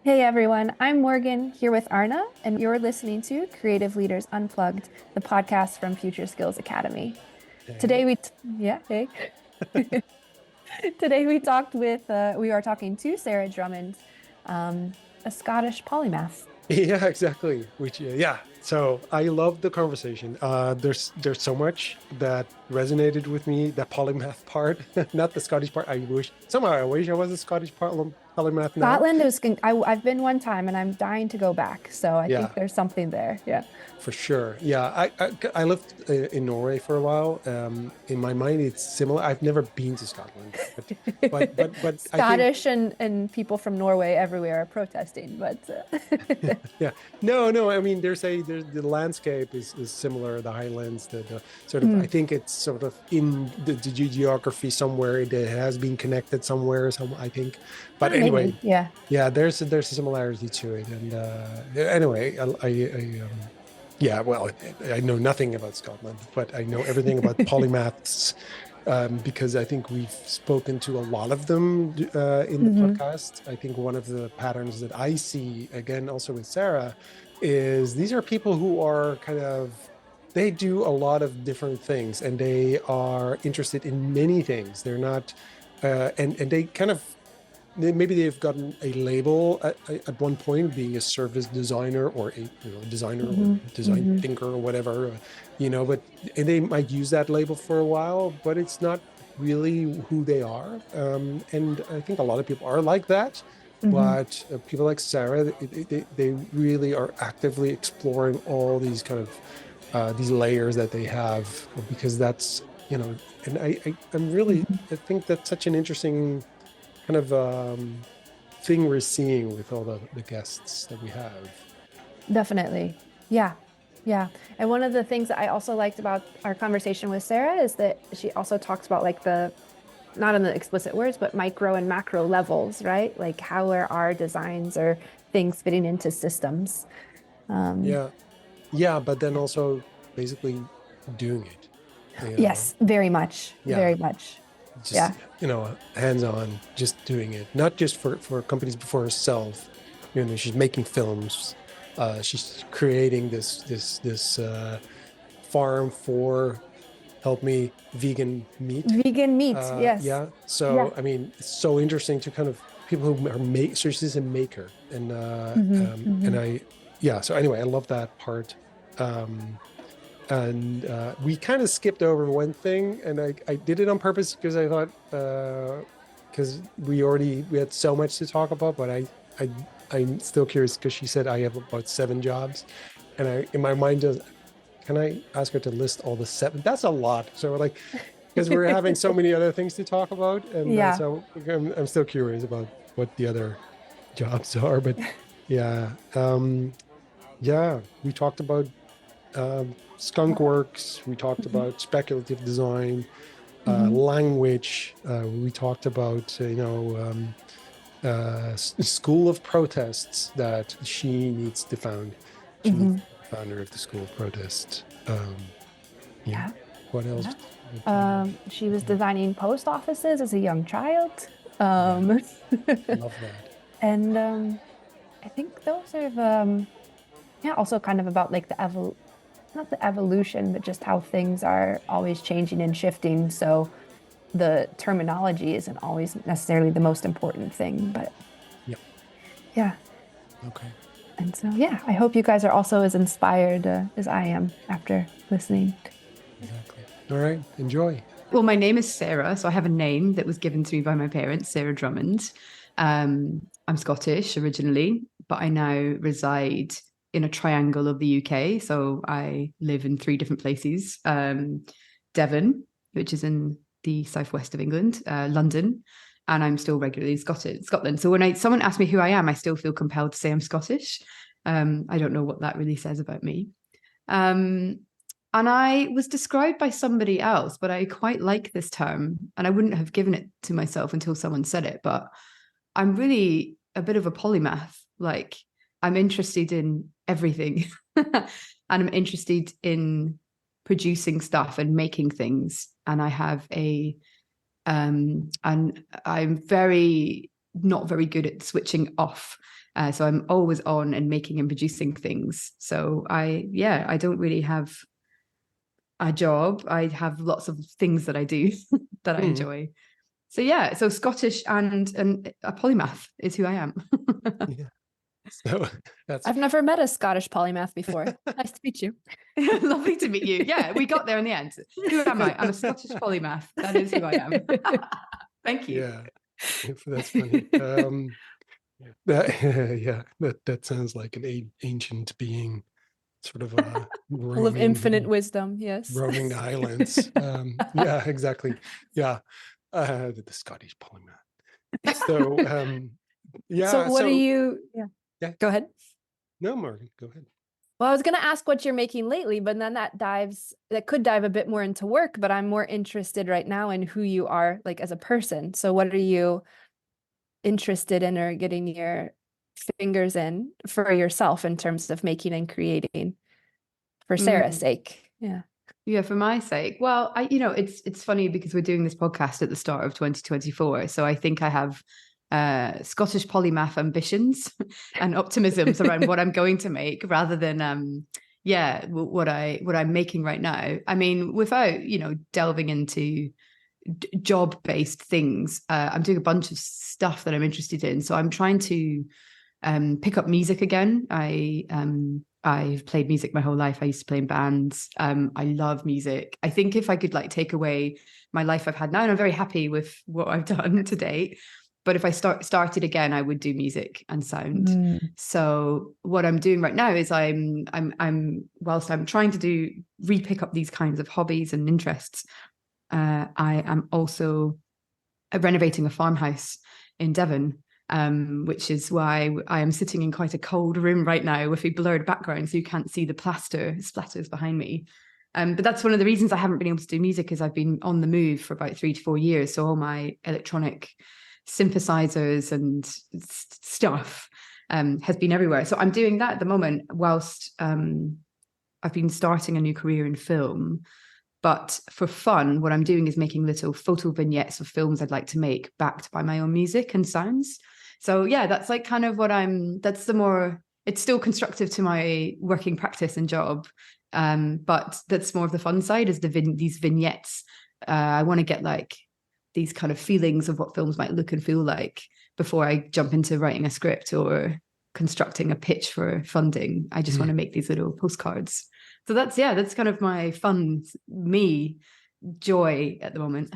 Hey everyone, I'm Morgan here with Arna, and you're listening to Creative Leaders Unplugged, the podcast from Future Skills Academy. Hey. Today yeah, hey. Today we are talking to Sarah Drummond, a Scottish polymath. Yeah, exactly. Yeah. So I love the conversation. There's so much that resonated with me. The polymath part, not the Scottish part. I wish I was a Scottish polymath now. Scotland I've been one time and I'm dying to go back, so I think Yeah, there's something there. Yeah. for sure. Yeah, I lived in Norway for a while. In my mind, it's similar. I've never been to Scotland, but I think. Scottish and people from Norway everywhere are protesting, but Yeah, no. I mean, there's the landscape is similar. The highlands, the sort of. I Mm, think it's sort of in the geography somewhere. It has been connected somewhere. Some I think, but anyway, maybe, yeah. yeah. There's a similarity to it. And anyway, yeah. Well, I know nothing about Scotland, but I know everything about polymaths because I think we've spoken to a lot of them in the Hmm. podcast. I think one of the patterns that I see, again, also with Sarah, is these are people who are they do a lot of different things and they are interested in many things. They're not, and they maybe they've gotten a label at one point being a service designer or a designer or Hmm. design Hmm. thinker or whatever, but and they might use that label for a while, but it's not really who they are. And I think a lot of people are like that, Hmm. but people like Sarah, they really are actively exploring all these these layers that they have because and I think that's such an interesting kind of thing we're seeing with all the guests that we have. Definitely. Yeah. Yeah. And one of the things that I also liked about our conversation with Sarah is that she also talks about like not in the explicit words, but micro and macro levels, right? Like how are our designs or things fitting into systems? Um, Yeah, yeah, but then also basically doing it. yes, very much. Yeah, Very much. just Yeah. hands on, just doing it, not just for companies, but for herself. She's making films. She's creating this farm for help me vegan meat. Vegan meat. Yes. Yeah. Yeah. So, I mean, it's so interesting to people who are so she's a maker Hmm. and Hmm. yeah. So anyway, I love that part. Um, and we kind of skipped over one thing and I did it on purpose because I thought, because we had so much to talk about, but I, I'm still curious because she said I have about 7 jobs and in my mind, can I ask her to list all the 7? That's a lot. So we're like, because we're having so many other things to talk about, and Yeah. so I'm still curious about what the other jobs are. But yeah, yeah, we talked about skunk works. We talked Mhm. about speculative design, Hmm. language. We talked about school of protests that she needs to found. She needs to Hmm. be the founder of the school of protests. Yeah. Yeah. What else? Yeah. What, She was yeah. designing post offices as a young child. Yeah. Um, Love that. and I think those are yeah, also kind of about like not the evolution, but just how things are always changing and shifting. So the terminology isn't always necessarily the most important thing, but Yeah. yeah. Okay. And so, yeah, I hope you guys are also as inspired as I am after listening. Exactly. All right. Enjoy. Well, my name is Sarah, so I have a name that was given to me by my parents, Sarah Drummond. I'm Scottish originally, but I now reside in a triangle of the UK. So I live in 3 different places: Devon, which is in the southwest of England, London, and I'm still regularly Scotland. So when someone asks me who I am, I still feel compelled to say I'm Scottish. I don't know what that really says about me. Um, and I was described by somebody else, but I quite like this term. And I wouldn't have given it to myself until someone said it. But I'm really a bit of a polymath. Like, I'm interested in everything. And I'm interested in producing stuff and making things. And I have and I'm very not very good at switching off. So I'm always on and making and producing things. So I don't really have a job. I have lots of things that I do that I enjoy. So yeah, so Scottish and a polymath is who I am. Yeah. So that's I've never met a Scottish polymath before. Nice to meet you. Lovely to meet you. Yeah, we got there in the end. Who am I? I'm a Scottish polymath. That is who I am. Thank you. yeah, that's funny. That sounds like an ancient being, sort of Full of infinite wisdom. Yes. roaming the islands. Yeah, exactly. Yeah, the Scottish polymath. So yeah. So what are you? Yeah. Go ahead. No, Morgan, go ahead. Well, I was going to ask what you're making lately, but then that could dive a bit more into work, but I'm more interested right now in who you are like as a person. So what are you interested in or getting your fingers in for yourself in terms of making and creating for Sarah's sake? Yeah. Yeah, for my sake. Well, it's funny because we're doing this podcast at the start of 2024. So I think I have Scottish polymath ambitions and optimisms around what I'm going to make rather than what I'm making right now. I mean, without delving into job-based things, I'm doing a bunch of stuff that I'm interested in. So I'm trying to pick up music again. I've played music my whole life. I used to play in bands. I love music. I think if I could like take away my life I've had now, and I'm very happy with what I've done to date, but if I started again, I would do music and sound. So what I'm doing right now is I'm whilst I'm trying to re-pick up these kinds of hobbies and interests, I am also renovating a farmhouse in Devon. Which is why I am sitting in quite a cold room right now with a blurred background, so you can't see the plaster splatters behind me. But that's one of the reasons I haven't been able to do music, is I've been on the move for about 3 to 4 years. So all my electronic synthesizers and stuff has been everywhere. So I'm doing that at the moment whilst I've been starting a new career in film. But for fun, what I'm doing is making little photo vignettes of films I'd like to make, backed by my own music and sounds. So yeah, that's like kind of it's still constructive to my working practice and job. But that's more of the fun side, is these vignettes. I want to get like these kind of feelings of what films might look and feel like before I jump into writing a script or constructing a pitch for funding. I just want to make these little postcards. So that's kind of my fun, joy at the moment.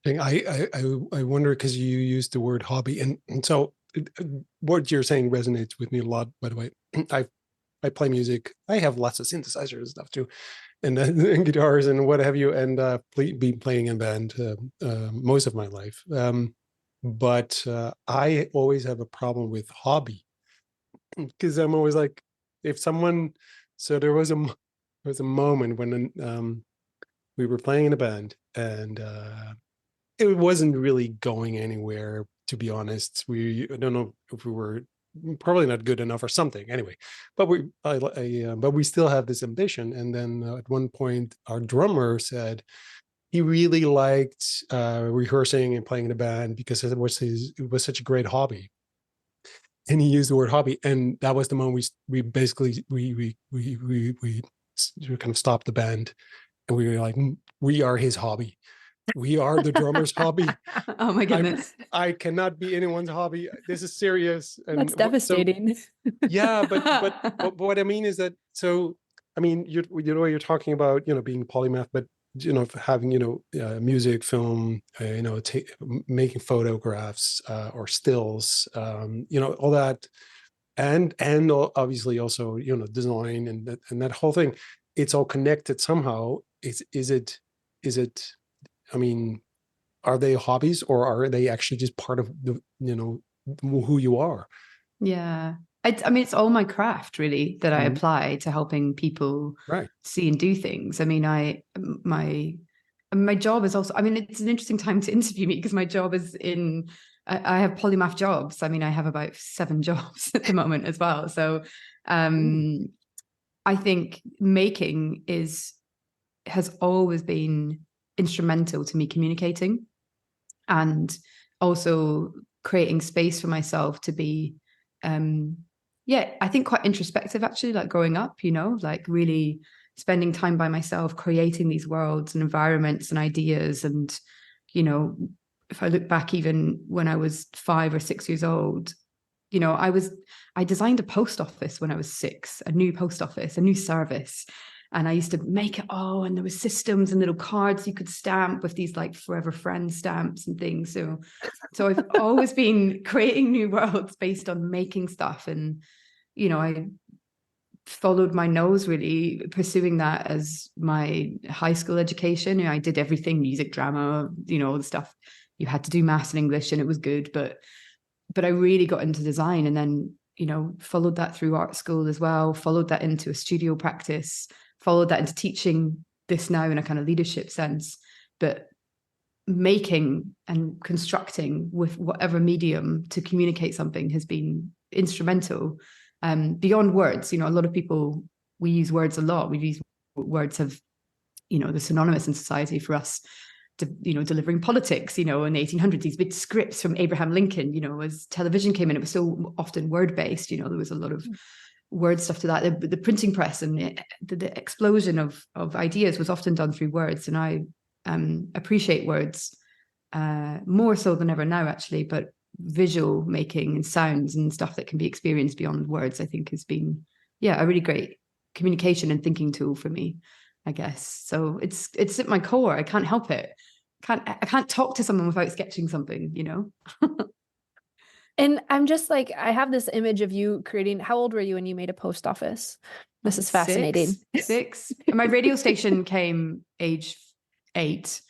I wonder, because you used the word hobby, and so what you're saying resonates with me a lot. By the way, I play music. I have lots of synthesizers and stuff too, and guitars and what have you, and been playing in band most of my life. But I always have a problem with hobby, because I'm always like, if someone. So there was a moment when we were playing in a band, and it wasn't really going anywhere, to be honest. I don't know if we were probably not good enough or something. Anyway, but we still have this ambition. And then at one point, our drummer said he really liked rehearsing and playing in a band because it was such a great hobby. And he used the word hobby, and that was the moment we basically kind of stopped the band, and we were like, we are his hobby. We are the drummer's hobby. Oh my goodness. I cannot be anyone's hobby. This is serious. And that's devastating. Yeah, but what I mean is that, so I mean, you're talking about being polymath, but having music, film, making photographs or stills, all that, and obviously also design and that whole thing. It's all connected somehow. Is it? I mean, are they hobbies, or are they actually just part of who you are? Yeah. I mean, it's all my craft really that I apply to helping people see and do things. I mean, my job is also, I mean, it's an interesting time to interview me because my job is I have polymath jobs. I mean, I have about 7 jobs at the moment as well. So I think making has always been instrumental to me communicating, and also creating space for myself to be, yeah, I think quite introspective actually, like growing up, you know, like really spending time by myself, creating these worlds and environments and ideas. And, you know, if I look back even when I was 5 or 6 years old, you know, I designed a post office when I was 6, a new post office, a new service. And I used to make it all, and there was systems and little cards you could stamp with these like Forever Friends stamps and things. So I've always been creating new worlds based on making stuff. And, you know, I followed my nose really, pursuing that as my high school education. You know, I did everything, music, drama, you know, all the stuff. You had to do maths and English, and it was good. But I really got into design, and then, you know, followed that through art school as well, followed that into a studio practice, followed that into teaching this now in a kind of leadership sense. But making and constructing with whatever medium to communicate something has been instrumental, beyond words. You know, a lot of people, we use words a lot. We use words have, you know, they're synonymous in society for us. You know, delivering politics, you know, in the 1800s, these big scripts from Abraham Lincoln, you know, as television came in, it was so often word-based, you know, there was a lot of word stuff to that. The printing press and the explosion of ideas was often done through words. And I appreciate words more so than ever now, actually, but visual making and sounds and stuff that can be experienced beyond words, I think has been, yeah, a really great communication and thinking tool for me, I guess. So it's at my core. I can't help it. I can't talk to someone without sketching something, you know? And I'm just like, I have this image of you creating, how old were you when you made a post office? This is fascinating. Six. My radio station came age 8,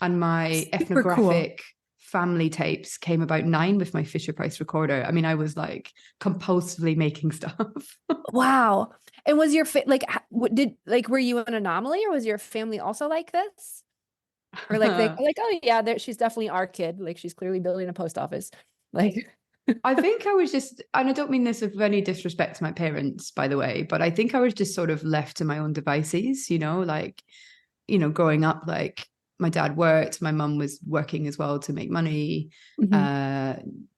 and my Super ethnographic family tapes came about 9 with my Fisher Price recorder. I mean, I was like compulsively making stuff. Wow. And was your were you an anomaly, or was your family also like this? Or like they like, oh yeah, she's definitely our kid. Like she's clearly building a post office. Like I think I was just, and I don't mean this with any disrespect to my parents, by the way, but I think I was just sort of left to my own devices, you know, like, you know, growing up, like my dad worked, my mum was working as well to make money.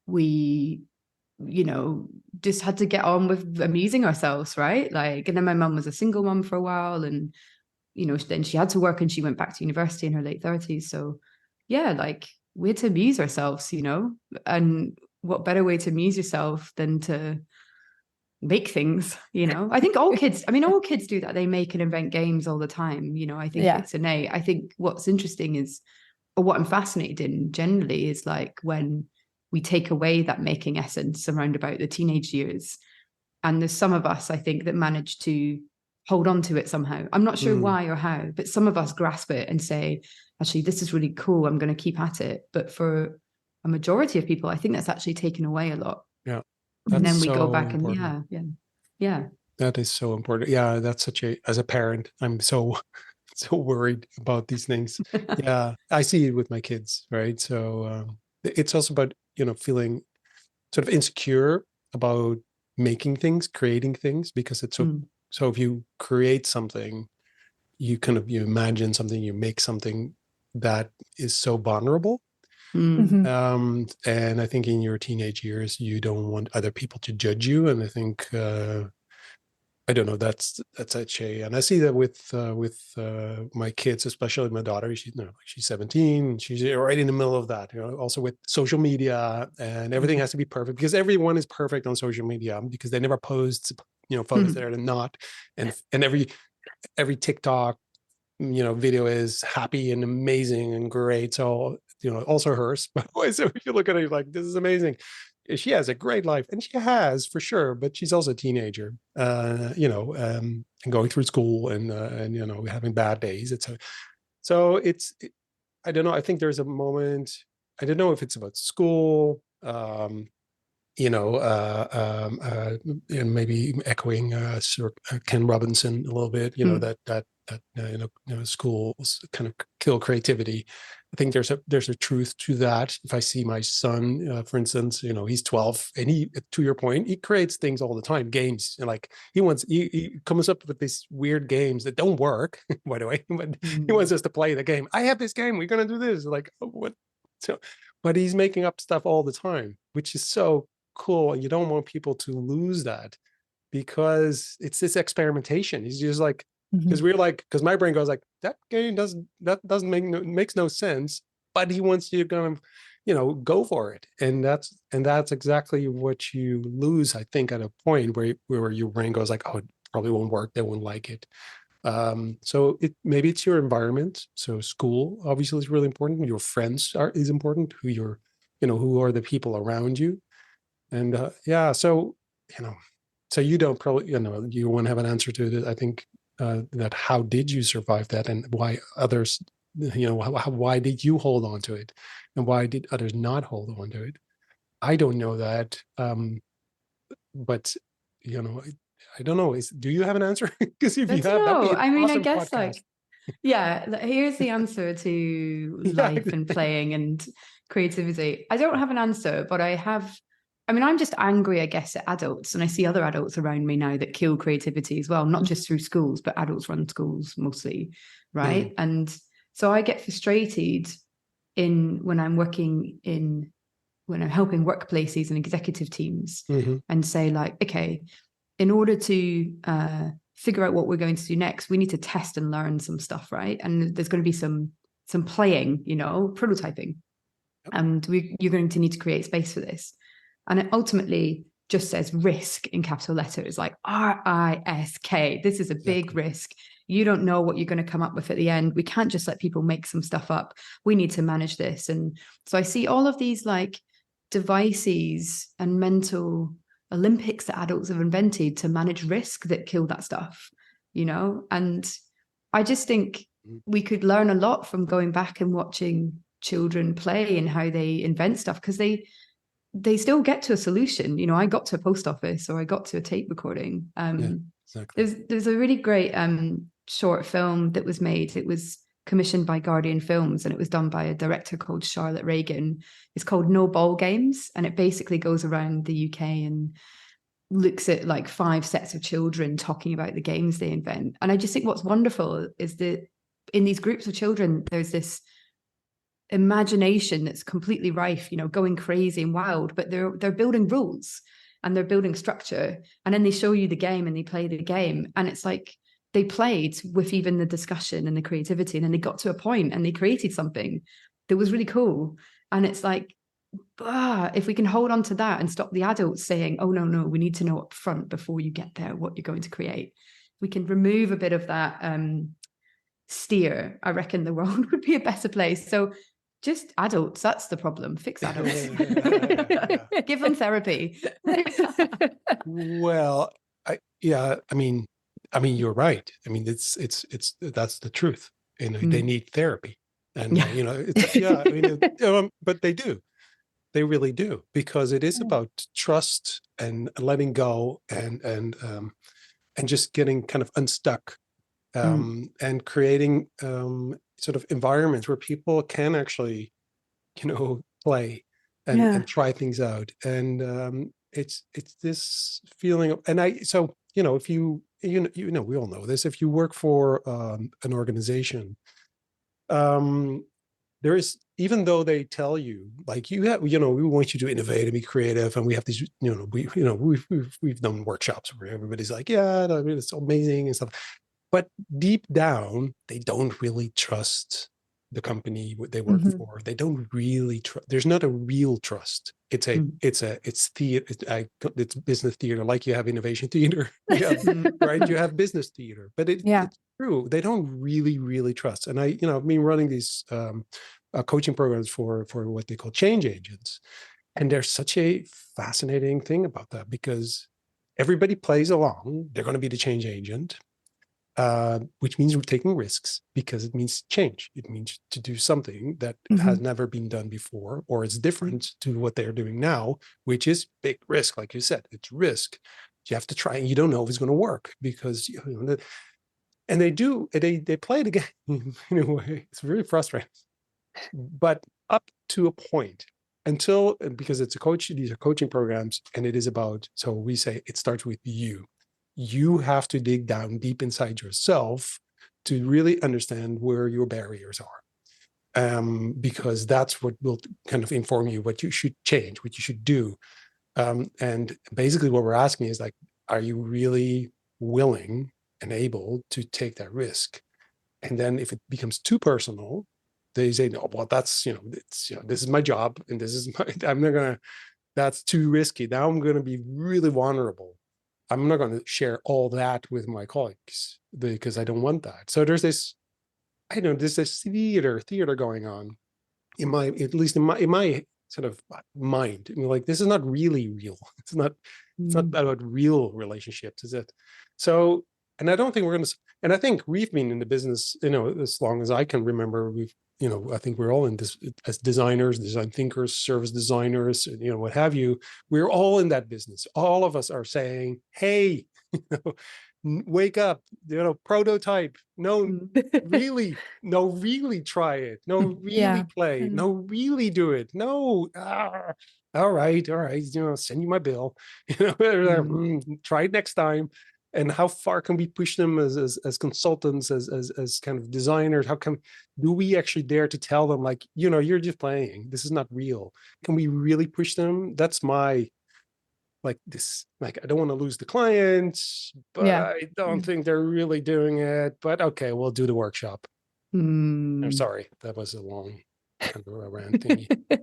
We, you know, just had to get on with amusing ourselves, right? Like, and then my mum was a single mum for a while, and, you know, then she had to work and she went back to university in her late 30s. So yeah, like we had to amuse ourselves, you know, and what better way to amuse yourself than to make things, you know? I think all kids do that. They make and invent games all the time, you know. I think it's innate. I think what's interesting is, or what I'm fascinated in generally, is like when we take away that making essence around about the teenage years, and there's some of us, I think, that manage to hold on to it somehow. I'm not sure why or how, but some of us grasp it and say, actually, this is really cool, I'm going to keep at it. But for a majority of people, I think that's actually taken away a lot. Yeah. And then we go back important. And yeah. That is so important. Yeah, that's as a parent, I'm so worried about these things. Yeah, I see it with my kids, right? So it's also about, you know, feeling sort of insecure about making things, creating things, because it's so if you create something, you imagine something, you make something that is so vulnerable. And I think in your teenage years, you don't want other people to judge you. And I think, I don't know, that's actually, and I see that with my kids, especially my daughter. She's 17. She's right in the middle of that. You know, also with social media, and everything has to be perfect because everyone is perfect on social media because they never post, you know, photos that are not, and every TikTok, you know, video is happy and amazing and great. So, you know, also hers. But so if you look at it, you're like, this is amazing. She has a great life, and she has for sure, but she's also a teenager, you know, and going through school and, you know, having bad days. I don't know. I think there's a moment, I don't know if it's about school, you know, and maybe echoing sort of Ken Robinson a little bit, you know, that you know, schools kind of kill creativity. I think there's a truth to that. If I see my son, for instance, you know, he's 12, and he, to your point, he creates things all the time, games, and like he comes up with these weird games that don't work, by the way, but he wants us to play the game. I have this game. We're gonna do this. Like, what? So but he's making up stuff all the time, which is so cool. And you don't want people to lose that, because it's this experimentation. He's just like, because we're like, because my brain goes like, that game doesn't makes no sense, but he wants you to go, go for it. And that's exactly what you lose, I think, at a point where your brain goes like, oh, it probably won't work, they won't like it. So maybe it's your environment. So school obviously is really important. Your friends is important, who are the people around you. And so so you don't probably, you won't have an answer to it. I think that how did you survive that, and why others, why did you hold on to it, and why did others not hold on to it? I don't know that, but I don't know. Do you have an answer? Because if I you don't have, that'd be know. an I mean, I awesome guess podcast. here's the answer to Yeah, life and playing and creativity. I don't have an answer, but I'm just angry, I guess, at adults. And I see other adults around me now that kill creativity as well, not just through schools, but adults run schools mostly, right? And so I get frustrated when I'm helping workplaces and executive teams and say like, okay, in order to figure out what we're going to do next, we need to test and learn some stuff, right? And there's going to be some playing, prototyping, and you're going to need to create space for this. And it ultimately just says risk in capital letters, like RISK. This is a big risk. You don't know what you're going to come up with at the end. We can't just let people make some stuff up. We need to manage this. And so I see all of these like devices and mental Olympics that adults have invented to manage risk that kill that stuff, And I just think we could learn a lot from going back and watching children play and how they invent stuff, because they still get to a solution. I got to a post office, or I got to a tape recording. Exactly. There's a really great short film that was made. It was commissioned by Guardian Films, and it was done by a director called Charlotte Reagan. It's called No Ball Games, and it basically goes around the UK and looks at like 5 sets of children talking about the games they invent. And I just think what's wonderful is that in these groups of children, there's this imagination that's completely rife, going crazy and wild, but they're building rules and they're building structure, and then they show you the game and they play the game, and it's like they played with even the discussion and the creativity, and then they got to a point and they created something that was really cool. And it's like, if we can hold on to that and stop the adults saying, oh no, we need to know up front before you get there what you're going to create, we can remove a bit of that steer, I reckon the world would be a better place. So just adults, that's the problem. Fix adults. Give them therapy. Well, I mean, you're right. I mean, it's that's the truth. They need therapy, and but they really do, because it is about trust and letting go, and just getting kind of unstuck, and creating sort of environments where people can actually, play and try things out. And it's this feeling of, if you we all know this, if you work for an organization, there is, even though they tell you like, we want you to innovate and be creative, and we have these, we've done workshops where everybody's like, it's amazing and stuff, but deep down they don't really trust the company they work for. They don't really trust. There's not a real trust. It's theater. It's business theater. Like you have innovation theater, right? You have business theater, but it's true. They don't really trust. And I've been running these coaching programs for what they call change agents, and there's such a fascinating thing about that, because everybody plays along. They're going to be the change agent. Which means we're taking risks, because it means change. It means to do something that has never been done before, or it's different to what they're doing now, which is big risk. Like you said, it's risk. You have to try, and you don't know if it's going to work, because and they play the game in a way. It's really frustrating, but up to a point, because these are coaching programs, and it is about, so we say it starts with you. You have to dig down deep inside yourself to really understand where your barriers are. because that's what will kind of inform you what you should change, what you should do. And basically what we're asking is like, are you really willing and able to take that risk? And then if it becomes too personal, they say, no, well, that's, it's, this is my job and this is my, I'm not going to, that's too risky. Now I'm going to be really vulnerable. I'm not going to share all that with my colleagues because I don't want that. So there's this, I don't know, there's this theater going on in my, at least in my sort of mind. Like, this is not really real. It's not about real relationships, is it? So, and I don't think we're going to, and I think we've been in the business, as long as I can remember. We've, I think we're all in this as designers, design thinkers, service designers, what have you. We're all in that business. All of us are saying, hey, wake up, prototype. No, really, no, really try it. No, really play. No, really do it. No, all right, send you my bill. Try it next time. And how far can we push them as consultants, as kind of designers? How do we actually dare to tell them, like, you're just playing. This is not real. Can we really push them? That's my, like, this, like, I don't want to lose the client, but I don't think they're really doing it. But okay, we'll do the workshop. I'm sorry, that was a long kind of a rant thingy.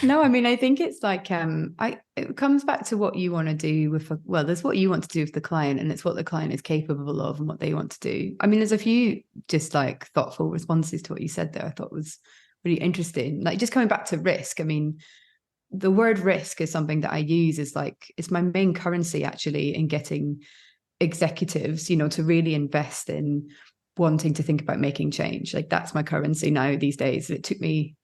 No, I mean, I think it's like, it comes back to what you want to do with, there's what you want to do with the client, and it's what the client is capable of and what they want to do. I mean, there's a few just like thoughtful responses to what you said there I thought was really interesting. Like, just coming back to risk, I mean, the word risk is something that I use is like, it's my main currency actually in getting executives, to really invest in wanting to think about making change. Like, that's my currency now these days. It took me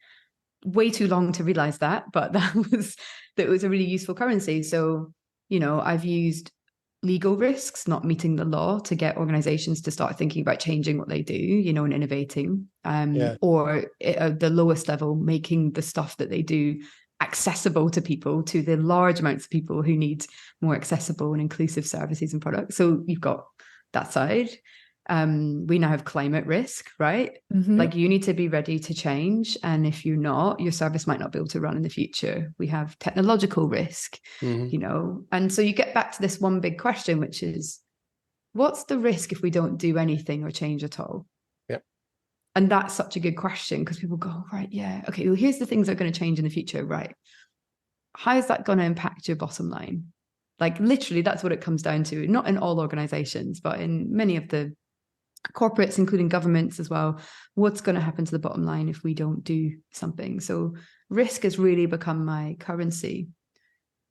way too long to realize that, but that was a really useful currency. So, I've used legal risks, not meeting the law, to get organizations to start thinking about changing what they do, and innovating, or at the lowest level, making the stuff that they do accessible to people, to the large amounts of people who need more accessible and inclusive services and products. So you've got that side. We now have climate risk, right? Like, you need to be ready to change. And if you're not, your service might not be able to run in the future. We have technological risk, and so you get back to this one big question, which is, what's the risk if we don't do anything or change at all? And that's such a good question, because people go, right, yeah, okay, well, here's the things that are going to change in the future, right? How is that going to impact your bottom line? Like, literally, that's what it comes down to. Not in all organizations, but in many of the corporates, including governments as well. What's going to happen to the bottom line if we don't do something? So risk has really become my currency.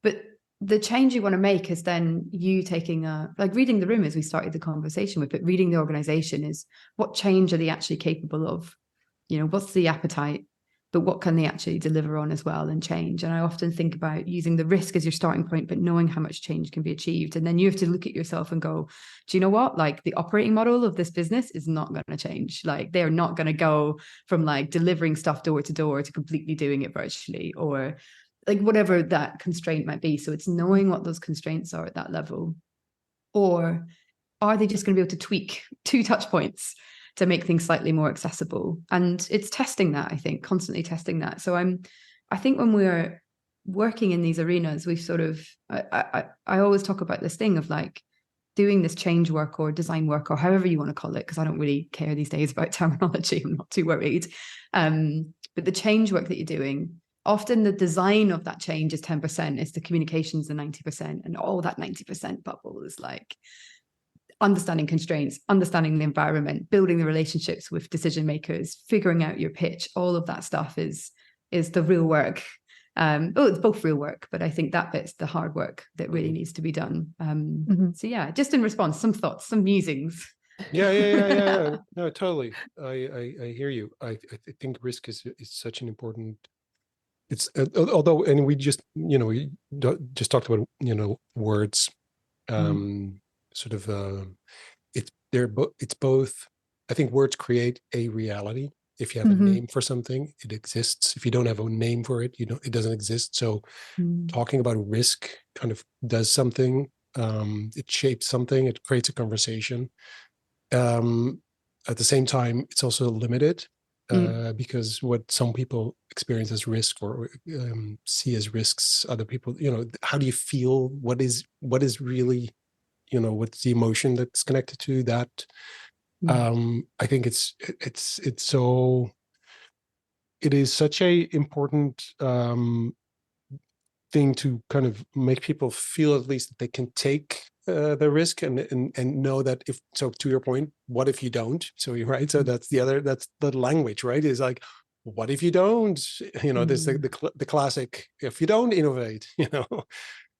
But the change you want to make is then you taking like reading the room, as we started the conversation with, but reading the organization is, what change are they actually capable of? What's the appetite, but what can they actually deliver on as well and change? And I often think about using the risk as your starting point, but knowing how much change can be achieved. And then you have to look at yourself and go, do you know what? Like, the operating model of this business is not going to change. Like, they're not going to go from like delivering stuff door to door to completely doing it virtually, or like whatever that constraint might be. So it's knowing what those constraints are at that level. Or are they just going to be able to tweak 2 touch points to make things slightly more accessible? And it's testing that, I think, constantly testing that. So I think when we're working in these arenas, we've sort of, I always talk about this thing of like doing this change work or design work, or however you want to call it, because I don't really care these days about terminology. I'm not too worried. But the change work that you're doing, often the design of that change is 10%, it's the communications the 90%, and all that 90% bubble is like understanding constraints, understanding the environment, building the relationships with decision makers, figuring out your pitch. All of that stuff is the real work. It's both real work, but I think that bit's the hard work that really needs to be done. So yeah, just in response, some thoughts, some musings. Yeah. No, totally. I hear you. I think risk is such an important. It's although, and we just just talked about words, sort of it's both. I think words create a reality. If you have a name for something, it exists. If you don't have a name for it, it doesn't exist. So talking about risk kind of does something. It shapes something. It creates a conversation. At the same time, it's also limited. because what some people experience as risk or see as risks, other people, how do you feel? What is really, what's the emotion that's connected to that? I think it is such a important thing to kind of make people feel at least that they can take the risk and know that if, so to your point, what if you don't? So you're right. So that's the language, right? Is like, what if you don't? There's the classic, if you don't innovate,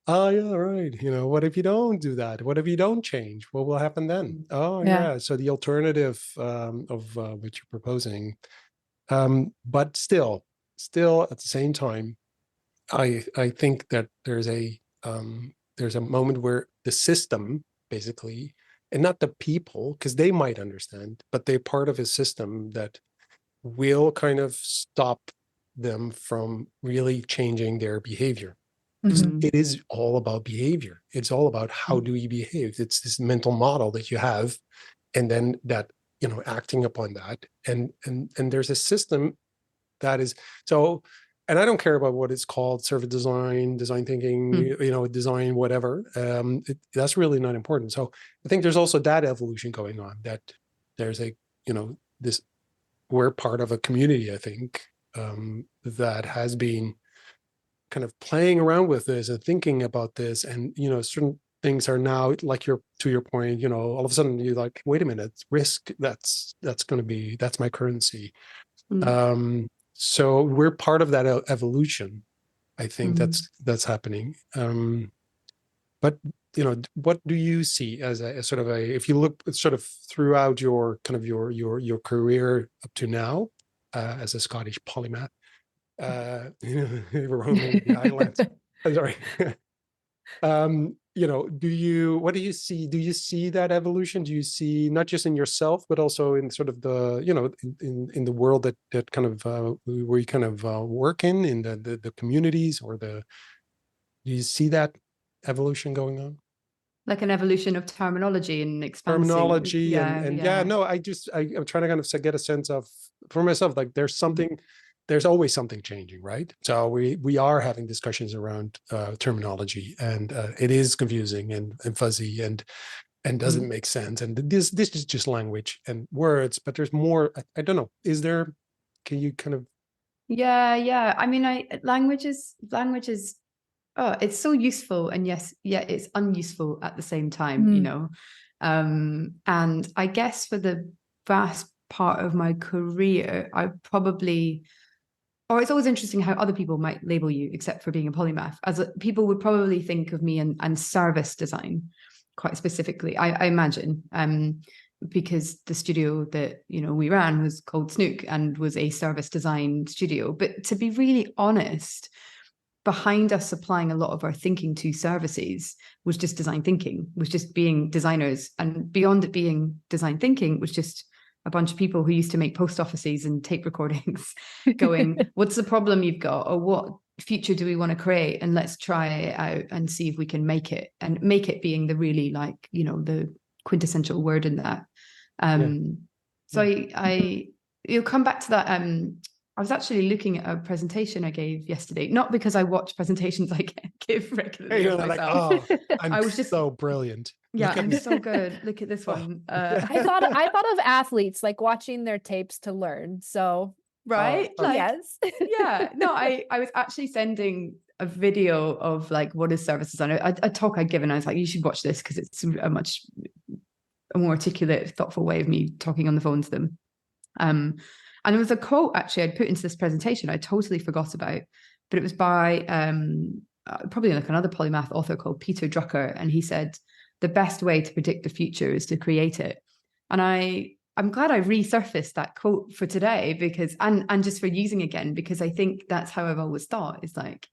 oh yeah, right. What if you don't do that? What if you don't change? What will happen then? Oh yeah. So the alternative of what you're proposing, but still at the same time, I think that there's a moment where the system basically, and not the people, because they might understand, but they're part of a system that will kind of stop them from really changing their behavior. It is all about behavior. It's all about how do we behave. It's this mental model that you have, and then that, acting upon that, and there's a system that is so. And I don't care about what it's called, service design, design thinking, design, whatever. That's really not important. So I think there's also that evolution going on, that there's this, we're part of a community, I think, that has been kind of playing around with this and thinking about this. And, certain things are now, like to your point, all of a sudden you're like, wait a minute, risk, that's my currency. So we're part of that evolution. I think that's happening. But what do you see as a sort of if you look sort of throughout your kind of your career up to now, as a Scottish polymath, roaming the islands. Sorry. What do you see? Do you see that evolution? Do you see, not just in yourself, but also in sort of the, in the world that kind of where you kind of work in the communities, or do you see that evolution going on? Like an evolution of terminology and expansion. Terminology I'm trying to kind of get a sense of, for myself, like there's always something changing, right? So we are having discussions around terminology, and it is confusing and fuzzy and doesn't make sense. And this is just language and words, but there's more. I don't know. Is there? Can you kind of? Yeah. I mean, language is. Oh, it's so useful, and yes, it's unuseful at the same time. And I guess for the vast part of my career, it's always interesting how other people might label you, except for being a polymath, people would probably think of me and service design quite specifically, I imagine, because the studio that we ran was called Snook and was a service design studio. But to be really honest, behind us applying a lot of our thinking to services was just design thinking, was just being designers. And beyond it being design thinking, was just a bunch of people who used to make post offices and tape recordings going, what's the problem you've got? Or what future do we want to create? And let's try it out and see if we can make it. And make it being the really, like, the quintessential word in that. You'll come back to that. I was actually looking at a presentation I gave yesterday, not because I watch presentations I give regularly. I was just so brilliant. Yeah, I'm so good. Look at this one. I thought of athletes, like watching their tapes to learn. So right, yes, yeah. No, I was actually sending a video of like what is service design. A talk I'd given. I was like, you should watch this because it's a much more articulate, thoughtful way of me talking on the phone to them. And there was a quote actually I'd put into this presentation I totally forgot about, but it was by probably like another polymath author called Peter Drucker, and he said, the best way to predict the future is to create it. And I'm glad I resurfaced that quote for today, because and just for using again, because I think that's how I've always thought. It's like,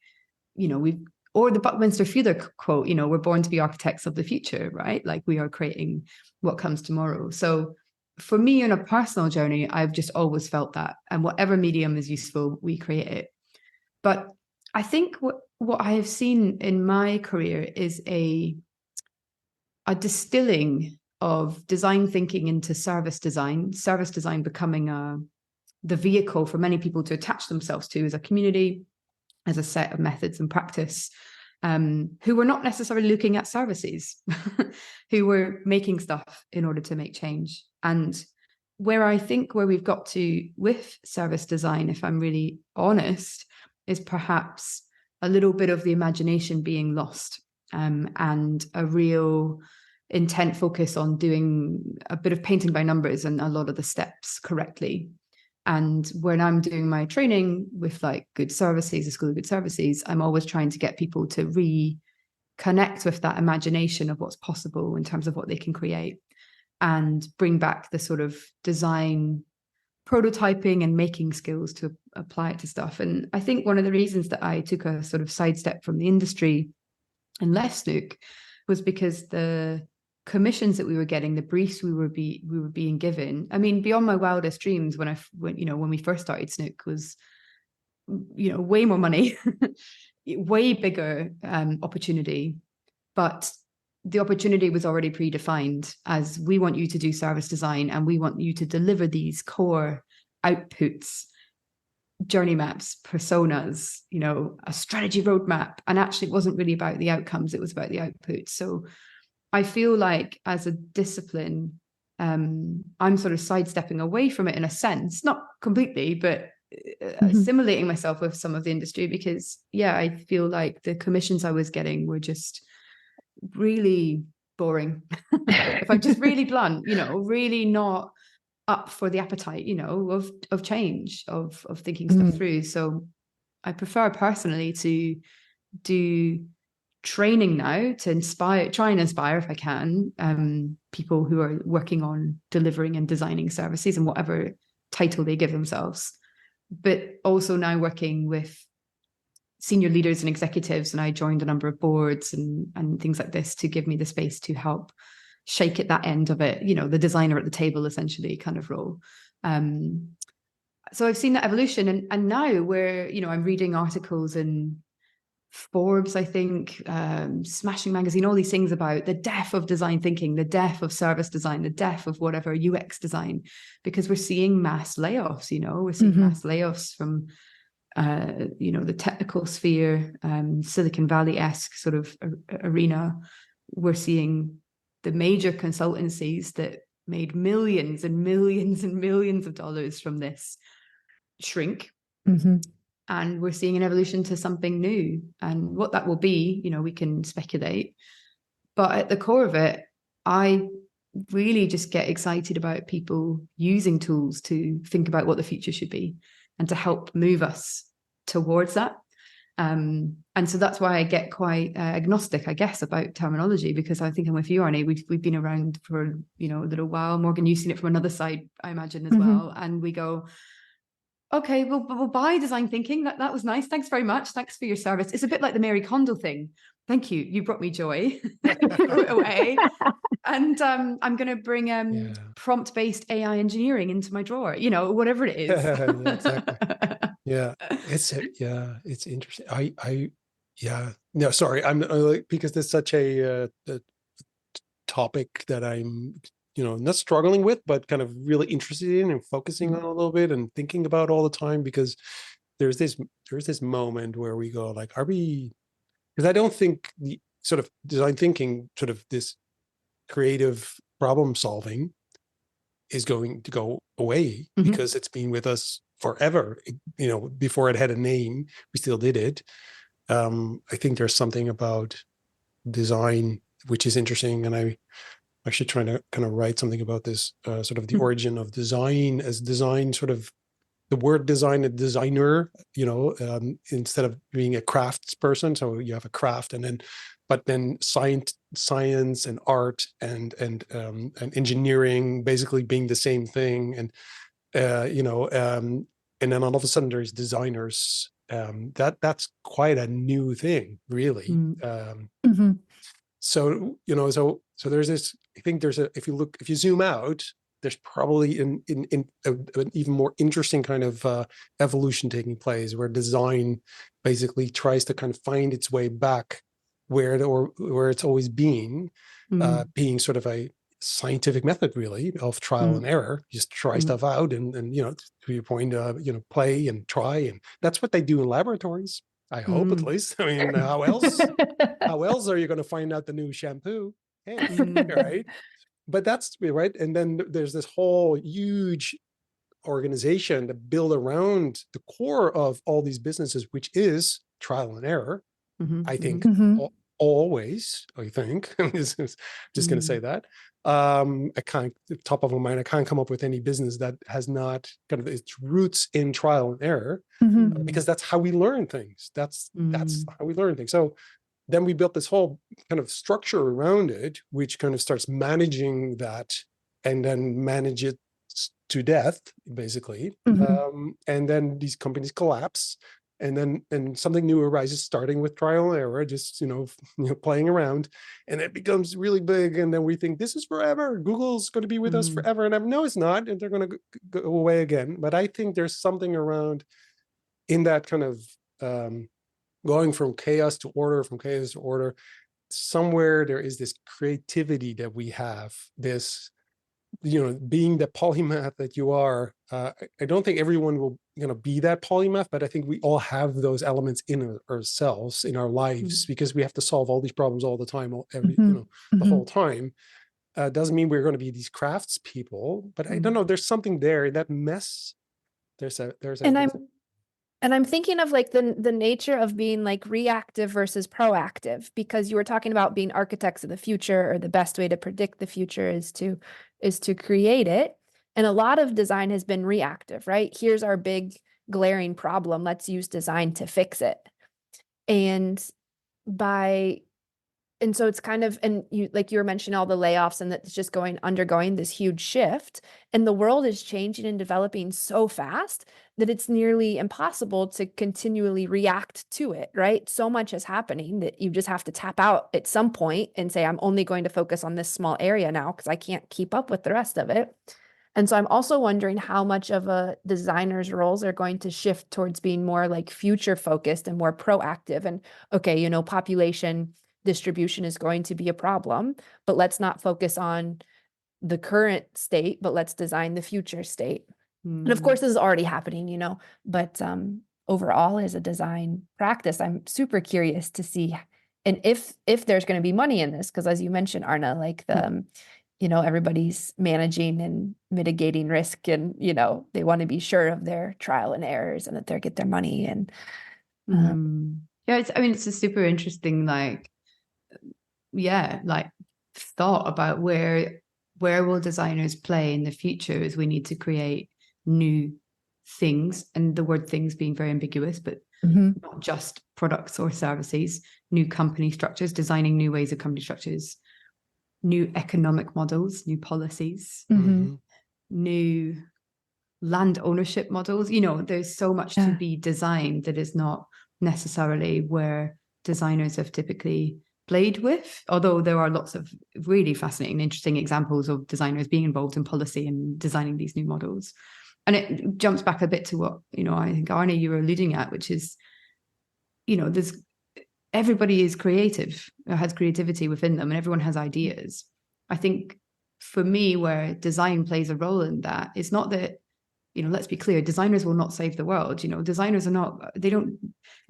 or the Buckminster Fuller quote, we're born to be architects of the future, right? Like we are creating what comes tomorrow. So for me, on a personal journey, I've just always felt that, and whatever medium is useful, we create it. But I think what I have seen in my career is a distilling of design thinking into service design becoming the vehicle for many people to attach themselves to as a community, as a set of methods and practice, who were not necessarily looking at services, who were making stuff in order to make change. And where I think where we've got to with service design, if I'm really honest, is perhaps a little bit of the imagination being lost, and a real intent focus on doing a bit of painting by numbers and a lot of the steps correctly. And when I'm doing my training with like good services, the School of Good Services, I'm always trying to get people to reconnect with that imagination of what's possible in terms of what they can create, and bring back the sort of design prototyping and making skills to apply it to stuff. And I think one of the reasons that I took a sort of sidestep from the industry and left Snook was because the commissions that we were getting, the briefs we were being given, I mean, beyond my wildest dreams when we first started Snook was, way more money, way bigger opportunity, but the opportunity was already predefined as, we want you to do service design and we want you to deliver these core outputs, journey maps, personas, a strategy roadmap. And actually it wasn't really about the outcomes, it was about the outputs. So I feel like as a discipline, I'm sort of sidestepping away from it in a sense, not completely, but assimilating myself with some of the industry, because I feel like the commissions I was getting were just really boring. If I'm just really blunt, really not up for the appetite, of change, of thinking stuff through. So I prefer personally to do training now to try and inspire, if I can, people who are working on delivering and designing services and whatever title they give themselves, but also now working with senior leaders and executives. And I joined a number of boards and things like this to give me the space to help shake at that end of it, the designer at the table, essentially, kind of role. So I've seen that evolution, and now where, I'm reading articles in Forbes, I think, Smashing Magazine, all these things about the death of design thinking, the death of service design, the death of whatever UX design, because we're seeing mass layoffs, we're seeing mass layoffs from, the technical sphere, Silicon Valley-esque sort of arena. We're seeing the major consultancies that made millions and millions and millions of dollars from this shrink. And we're seeing an evolution to something new. And what that will be, we can speculate. But at the core of it, I really just get excited about people using tools to think about what the future should be and to help move us towards that. And so that's why I get quite agnostic, I guess, about terminology, because I think I'm with you, Arnie. We've been around for a little while. Morgan, you've seen it from another side, I imagine, as well. And we go, okay, we'll buy design thinking. That was nice. Thanks very much. Thanks for your service. It's a bit like the Mary Kondo thing. Thank you. You brought me joy. Throw it away. And I'm going to bring prompt-based AI engineering into my drawer, whatever it is. Yeah, exactly. It's interesting. No, sorry. I'm like, because there's such a topic that I'm, not struggling with, but kind of really interested in and focusing on a little bit and thinking about all the time, because there's this moment where we go like, are we, because I don't think the sort of design thinking, sort of this creative problem solving is going to go away, because it's been with us forever. Before it had a name, we still did it. I think there's something about design which is interesting, and I'm actually trying to kind of write something about this, sort of the origin of design, as design, sort of the word design, a designer, instead of being a crafts person. So you have a craft, but then science and art and engineering basically being the same thing. And, and then all of a sudden there's designers. That's quite a new thing, really. So, so there's this, I think if you zoom out, there's probably an even more interesting kind of evolution taking place, where design basically tries to kind of find its way back where it's always been, being sort of a scientific method really of trial and error. Just try stuff out and to your point, play and try, and that's what they do in laboratories. I hope, at least. I mean, how else are you going to find out the new shampoo? Hey, right? But that's right. And then there's this whole huge organization to build around the core of all these businesses, which is trial and error. I think always, I think, I'm just going to say that. I can't, top of my mind, I can't come up with any business that has not kind of its roots in trial and error, because that's how we learn things. That's how we learn things. So then we built this whole kind of structure around it, which kind of starts managing that and then manage it to death, basically. And then these companies collapse, and then something new arises, starting with trial and error, just playing around, and it becomes really big. And then we think this is forever. Google's going to be with us forever, and no, it's not, and they're going to go away again. But I think there's something around in that kind of going from chaos to order, somewhere there is this creativity that we have, this, being the polymath that you are. I don't think everyone will be that polymath, but I think we all have those elements in ourselves, in our lives, because we have to solve all these problems all the time, the whole time. Doesn't mean we're going to be these crafts people, but I don't know, there's something there in that mess. And I'm thinking of like the nature of being like reactive versus proactive, because you were talking about being architects of the future, or the best way to predict the future is to create it. And a lot of design has been reactive, right? Here's our big glaring problem. Let's use design to fix it. And so it's kind of, and you were mentioning all the layoffs, and that's just undergoing this huge shift, and the world is changing and developing so fast that it's nearly impossible to continually react to it, right? So much is happening that you just have to tap out at some point and say, I'm only going to focus on this small area now because I can't keep up with the rest of it. And so I'm also wondering how much of a designer's roles are going to shift towards being more like future focused and more proactive. And okay, population distribution is going to be a problem, but let's not focus on the current state, but let's design the future state. And of course, this is already happening, but overall, as a design practice, I'm super curious to see, and if there's going to be money in this, because as you mentioned, Arna, like everybody's managing and mitigating risk, and they want to be sure of their trial and errors and that they get their money. And it's a super interesting thought about where will designers play in the future, as we need to create new things, and the word things being very ambiguous, but not just products or services, new company structures, designing new ways of company structures, new economic models, new policies, new land ownership models. There's so much to be designed that is not necessarily where designers have typically played with, although there are lots of really fascinating, interesting examples of designers being involved in policy and designing these new models. And it jumps back a bit to what, I think, Arne, you were alluding at, which is, everybody is creative, or has creativity within them, and everyone has ideas. I think for me, where design plays a role in that, it's not that, let's be clear, designers will not save the world. Designers are not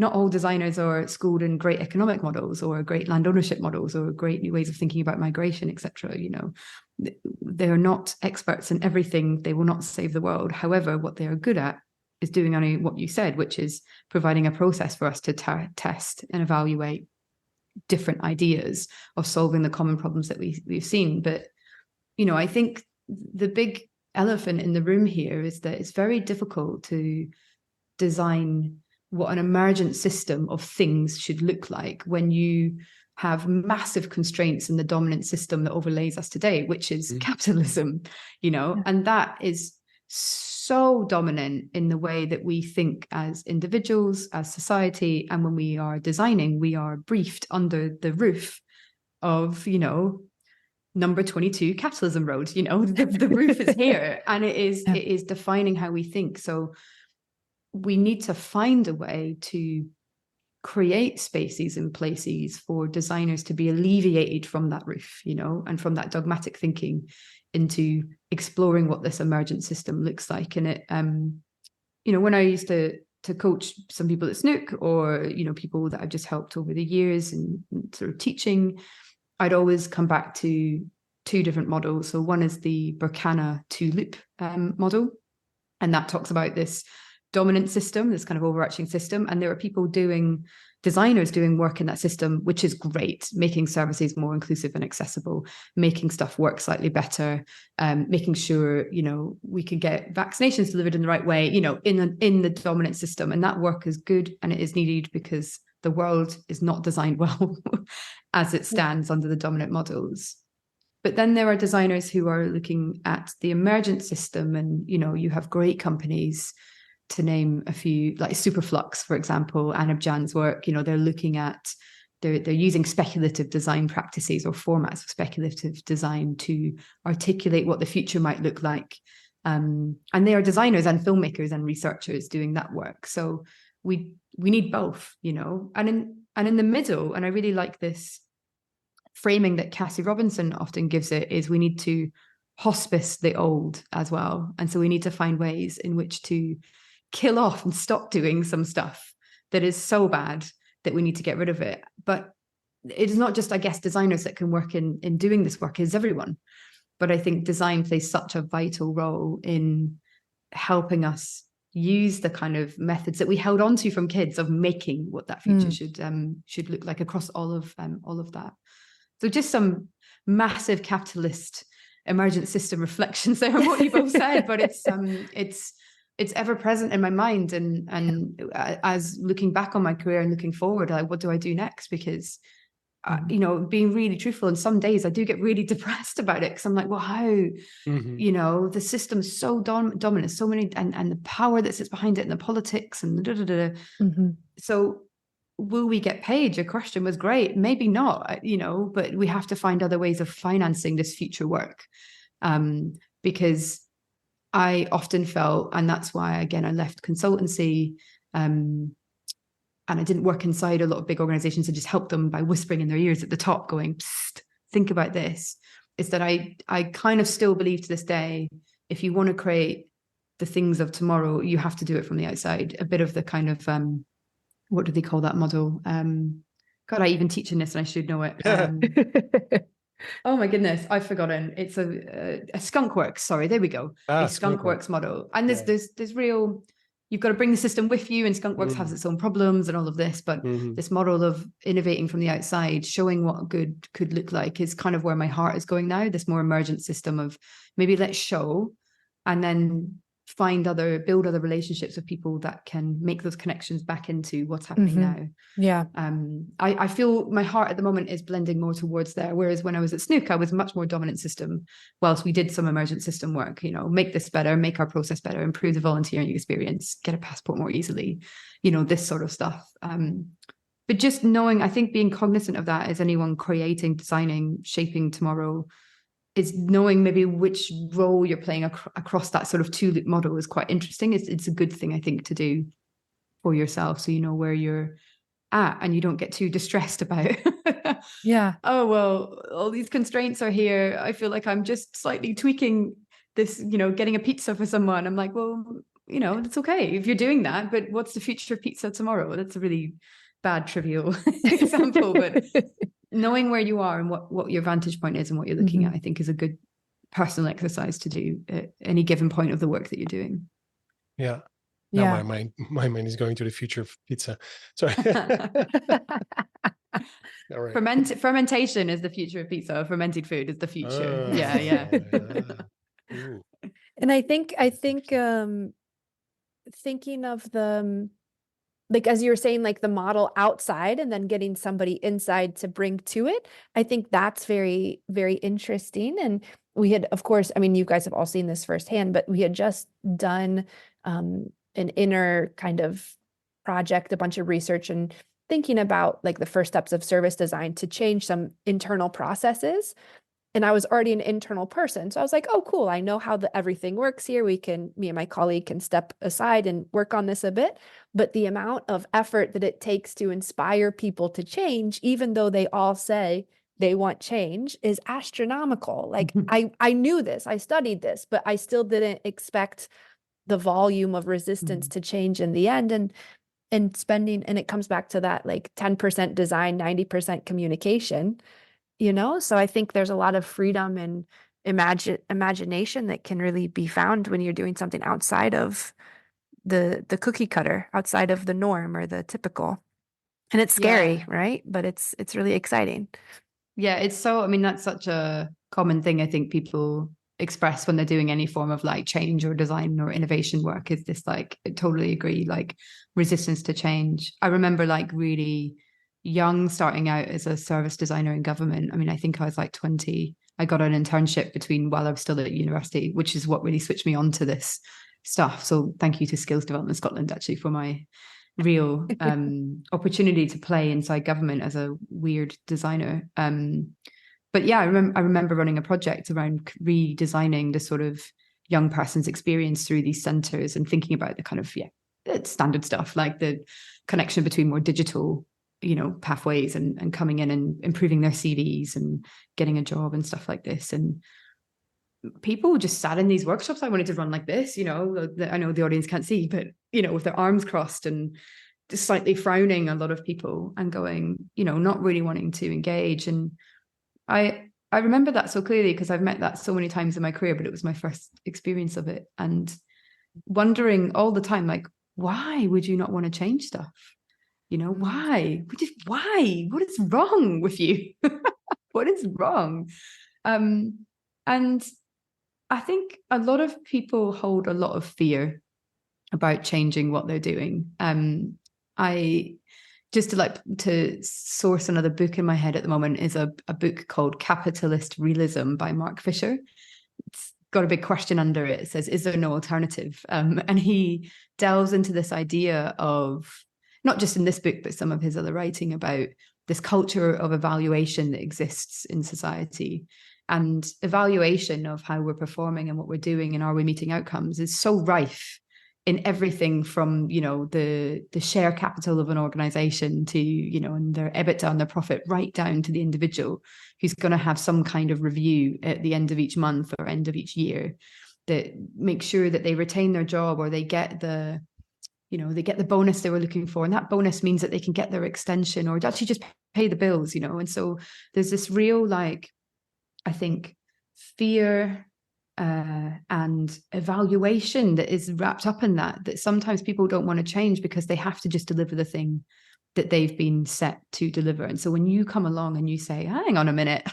all designers are schooled in great economic models or great land ownership models or great new ways of thinking about migration, etc. They are not experts in everything. They will not save the world. However, what they are good at is doing only what you said, which is providing a process for us to test and evaluate different ideas of solving the common problems that we've seen. But, I think the big elephant in the room here is that it's very difficult to design what an emergent system of things should look like when you have massive constraints in the dominant system that overlays us today, which is capitalism, and that is so dominant in the way that we think as individuals, as society. And when we are designing, we are briefed under the roof of, number 22 capitalism road. The roof is here, and it is defining how we think. So we need to find a way to create spaces and places for designers to be alleviated from that roof, you know, and from that dogmatic thinking into exploring what this emergent system looks like. And it, you know, when I used to coach some people at Snook, or, you know, people that I've just helped over the years and sort of teaching, I'd always come back to two different models. So one is the Berkana two-loop model, and that talks about this dominant system, this kind of overarching system. And there are people designers doing work in that system, which is great, making services more inclusive and accessible, making stuff work slightly better, making sure, you know, we can get vaccinations delivered in the right way, you know, in the dominant system. And that work is good and it is needed, because the world is not designed well as it stands under the dominant models. But then there are designers who are looking at the emergent system, and, you know, you have great companies, to name a few, like Superflux, for example, Anab Jan's work. You know, they're looking at, they're using speculative design practices or formats of speculative design to articulate what the future might look like. And they are designers and filmmakers and researchers doing that work. So we need both, you know, and in the middle, and I really like this framing that Cassie Robinson often gives it, is we need to hospice the old as well. And so we need to find ways in which to kill off and stop doing some stuff that is so bad that we need to get rid of it. But it is not just, I guess, designers that can work in doing this work, is everyone. But I think design plays such a vital role in helping us use the kind of methods that we held on to from kids of making what that future should look like across all of that. So just some massive capitalist emergent system reflections there on what you both said, but it's ever present in my mind, and as looking back on my career and looking forward, like, what do I do next? Because you know, being really truthful, and some days I do get really depressed about it, because I'm like, well, how, you know, the system's so dominant, so many, and the power that sits behind it, and the politics, and so will we get paid? Your question was great. Maybe not, you know, but we have to find other ways of financing this future work, because I often felt, and that's why, again, I left consultancy, and I didn't work inside a lot of big organizations and just help them by whispering in their ears at the top, going, psst, think about this, is that I kind of still believe to this day, if you want to create the things of tomorrow, you have to do it from the outside. A bit of the kind of, what do they call that model? God, I even teach in this and I should know it. Oh my goodness, I've forgotten. It's a skunkworks. Sorry, there we go. A skunkworks model. And there's real, you've got to bring the system with you, and skunkworks has its own problems and all of this, but this model of innovating from the outside, showing what good could look like, is kind of where my heart is going now. This more emergent system of maybe let's show, and then build other relationships with people that can make those connections back into what's happening now. Yeah. I feel my heart at the moment is blending more towards there. Whereas when I was at Snook, I was much more dominant system, whilst we did some emergent system work, you know, make this better, make our process better, improve the volunteering experience, get a passport more easily, you know, this sort of stuff. But just knowing, I think being cognizant of that as anyone creating, designing, shaping tomorrow, is knowing maybe which role you're playing across that sort of two-loop model is quite interesting. It's a good thing, I think, to do for yourself, so you know where you're at and you don't get too distressed about oh, well, all these constraints are here. I feel like I'm just slightly tweaking this, you know, getting a pizza for someone. I'm like, well, you know, it's okay if you're doing that, but what's the future of pizza tomorrow? That's a really bad trivial example, but knowing where you are and what your vantage point is and what you're looking at, I think, is a good personal exercise to do at any given point of the work that you're doing. Yeah. Now my mind is going to the future of pizza. Sorry. All right. Fermentation is the future of pizza. Fermented food is the future. Yeah. And I think thinking of the, like, as you were saying, like the model outside and then getting somebody inside to bring to it, I think that's very, very interesting. And we had, of course, I mean, you guys have all seen this firsthand, but we had just done an inner kind of project, a bunch of research and thinking about like the first steps of service design to change some internal processes. And I was already an internal person. So I was like, oh, cool. I know how everything works here. Me and my colleague can step aside and work on this a bit. But the amount of effort that it takes to inspire people to change, even though they all say they want change, is astronomical. Like I knew this, I studied this, but I still didn't expect the volume of resistance to change in the end. And spending, and it comes back to that like 10% design, 90% communication, so I think there's a lot of freedom and imagination that can really be found when you're doing something outside of the cookie cutter, outside of the norm or the typical. And it's scary, Yeah. right? But it's really exciting. Yeah, it's so, I mean, that's such a common thing I think people express when they're doing any form of like change or design or innovation work, is this like, I totally agree, like resistance to change. I remember like really young, starting out as a service designer in government. I mean, I think I was like 20. I got an internship while I was still at university, which is what really switched me on to this stuff. So thank you to Skills Development Scotland actually for my real opportunity to play inside government as a weird designer. But yeah, I remember running a project around redesigning the sort of young person's experience through these centres and thinking about the kind of standard stuff like the connection between more digital pathways and coming in and improving their CVs and getting a job and stuff like this. And people just sat in these workshops I wanted to run like this, I know the audience can't see, but with their arms crossed and just slightly frowning, a lot of people, and going, not really wanting to engage. And I remember that so clearly because I've met that so many times in my career, but it was my first experience of it, and wondering all the time, like, why would you not want to change stuff? Why? Why? What is wrong with you? What is wrong? And I think a lot of people hold a lot of fear about changing what they're doing. I just to source another book in my head at the moment is a book called Capitalist Realism by Mark Fisher. It's got a big question under it. It says, is there no alternative? And he delves into this idea of, not just in this book, but some of his other writing, about this culture of evaluation that exists in society. And evaluation of how we're performing and what we're doing and are we meeting outcomes is so rife in everything from, the share capital of an organization to, and their EBITDA and their profit, right down to the individual who's going to have some kind of review at the end of each month or end of each year that makes sure that they retain their job or they get the bonus they were looking for. And that bonus means that they can get their extension or actually just pay the bills, And so there's this real, I think, fear and evaluation that is wrapped up in that sometimes people don't want to change because they have to just deliver the thing that they've been set to deliver. And so when you come along and you say, hang on a minute,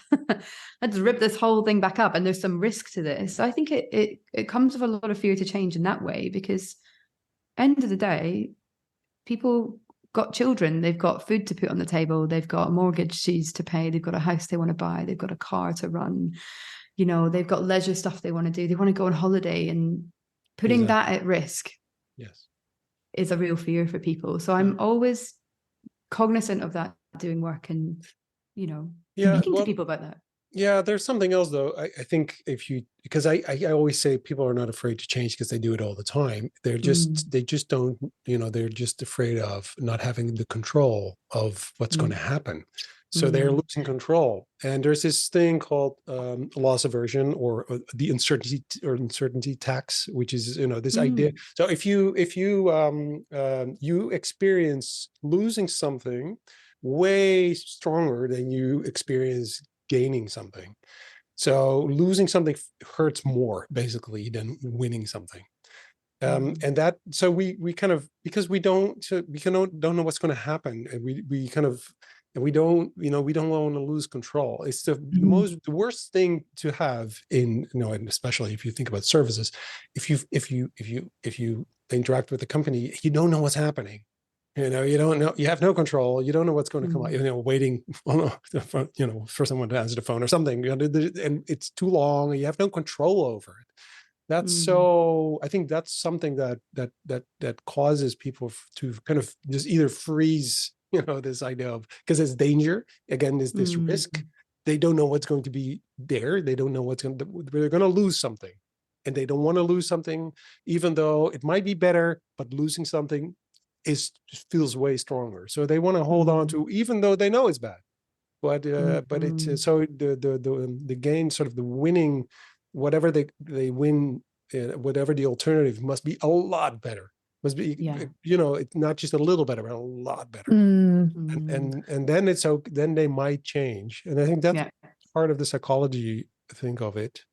let's rip this whole thing back up, and there's some risk to this, I think it comes with a lot of fear to change in that way, because end of the day, people got children, they've got food to put on the table, they've got mortgages to pay, they've got a house they want to buy, they've got a car to run, they've got leisure stuff they want to do, they want to go on holiday, and putting that at risk is a real fear for people. So I'm always cognizant of that, doing work and speaking to people about that. Yeah, there's something else though. I think because I always say people are not afraid to change because they do it all the time. They just don't, they're just afraid of not having the control of what's going to happen. So they're losing control. And there's this thing called loss aversion or the uncertainty tax, which is, this idea. So if you you experience losing something way stronger than you experience gaining something. So losing something hurts more basically than winning something. And that, so we kind of, because we don't know what's going to happen, and we don't want to lose control. It's the worst thing to have in, and especially if you think about services, if you interact with a company, you don't know what's happening. You don't know, you have no control. You don't know what's going to come out, waiting for someone to answer the phone or something, and it's too long and you have no control over it. That's so, I think that's something that causes people to kind of just either freeze, this idea of, because there's danger, again, there's this risk. They don't know what's going to be there. They don't know they're going to lose something, and they don't want to lose something, even though it might be better, but losing something feels way stronger. So they want to hold on to, even though they know it's bad. But it's so the gain, sort of the winning, whatever they win, whatever the alternative must be a lot better. Must be, it's not just a little better, but a lot better. And then then they might change. And I think that's part of the psychology think of it.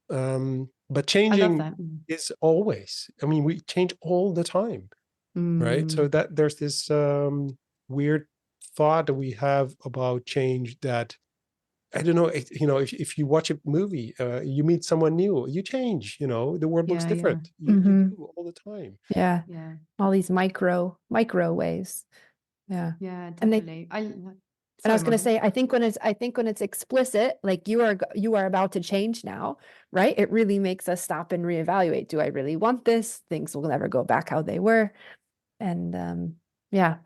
But changing is always, I mean, we change all the time, right? So that there's this weird thought that we have about change that, I don't know, if you watch a movie, you meet someone new, you change, the world looks different. You do all the time. Yeah. All these micro ways. Yeah. Yeah, definitely. And I was going to say, I think when it's explicit, like you are about to change now, right? It really makes us stop and reevaluate. Do I really want this? Things will never go back how they were. And yeah,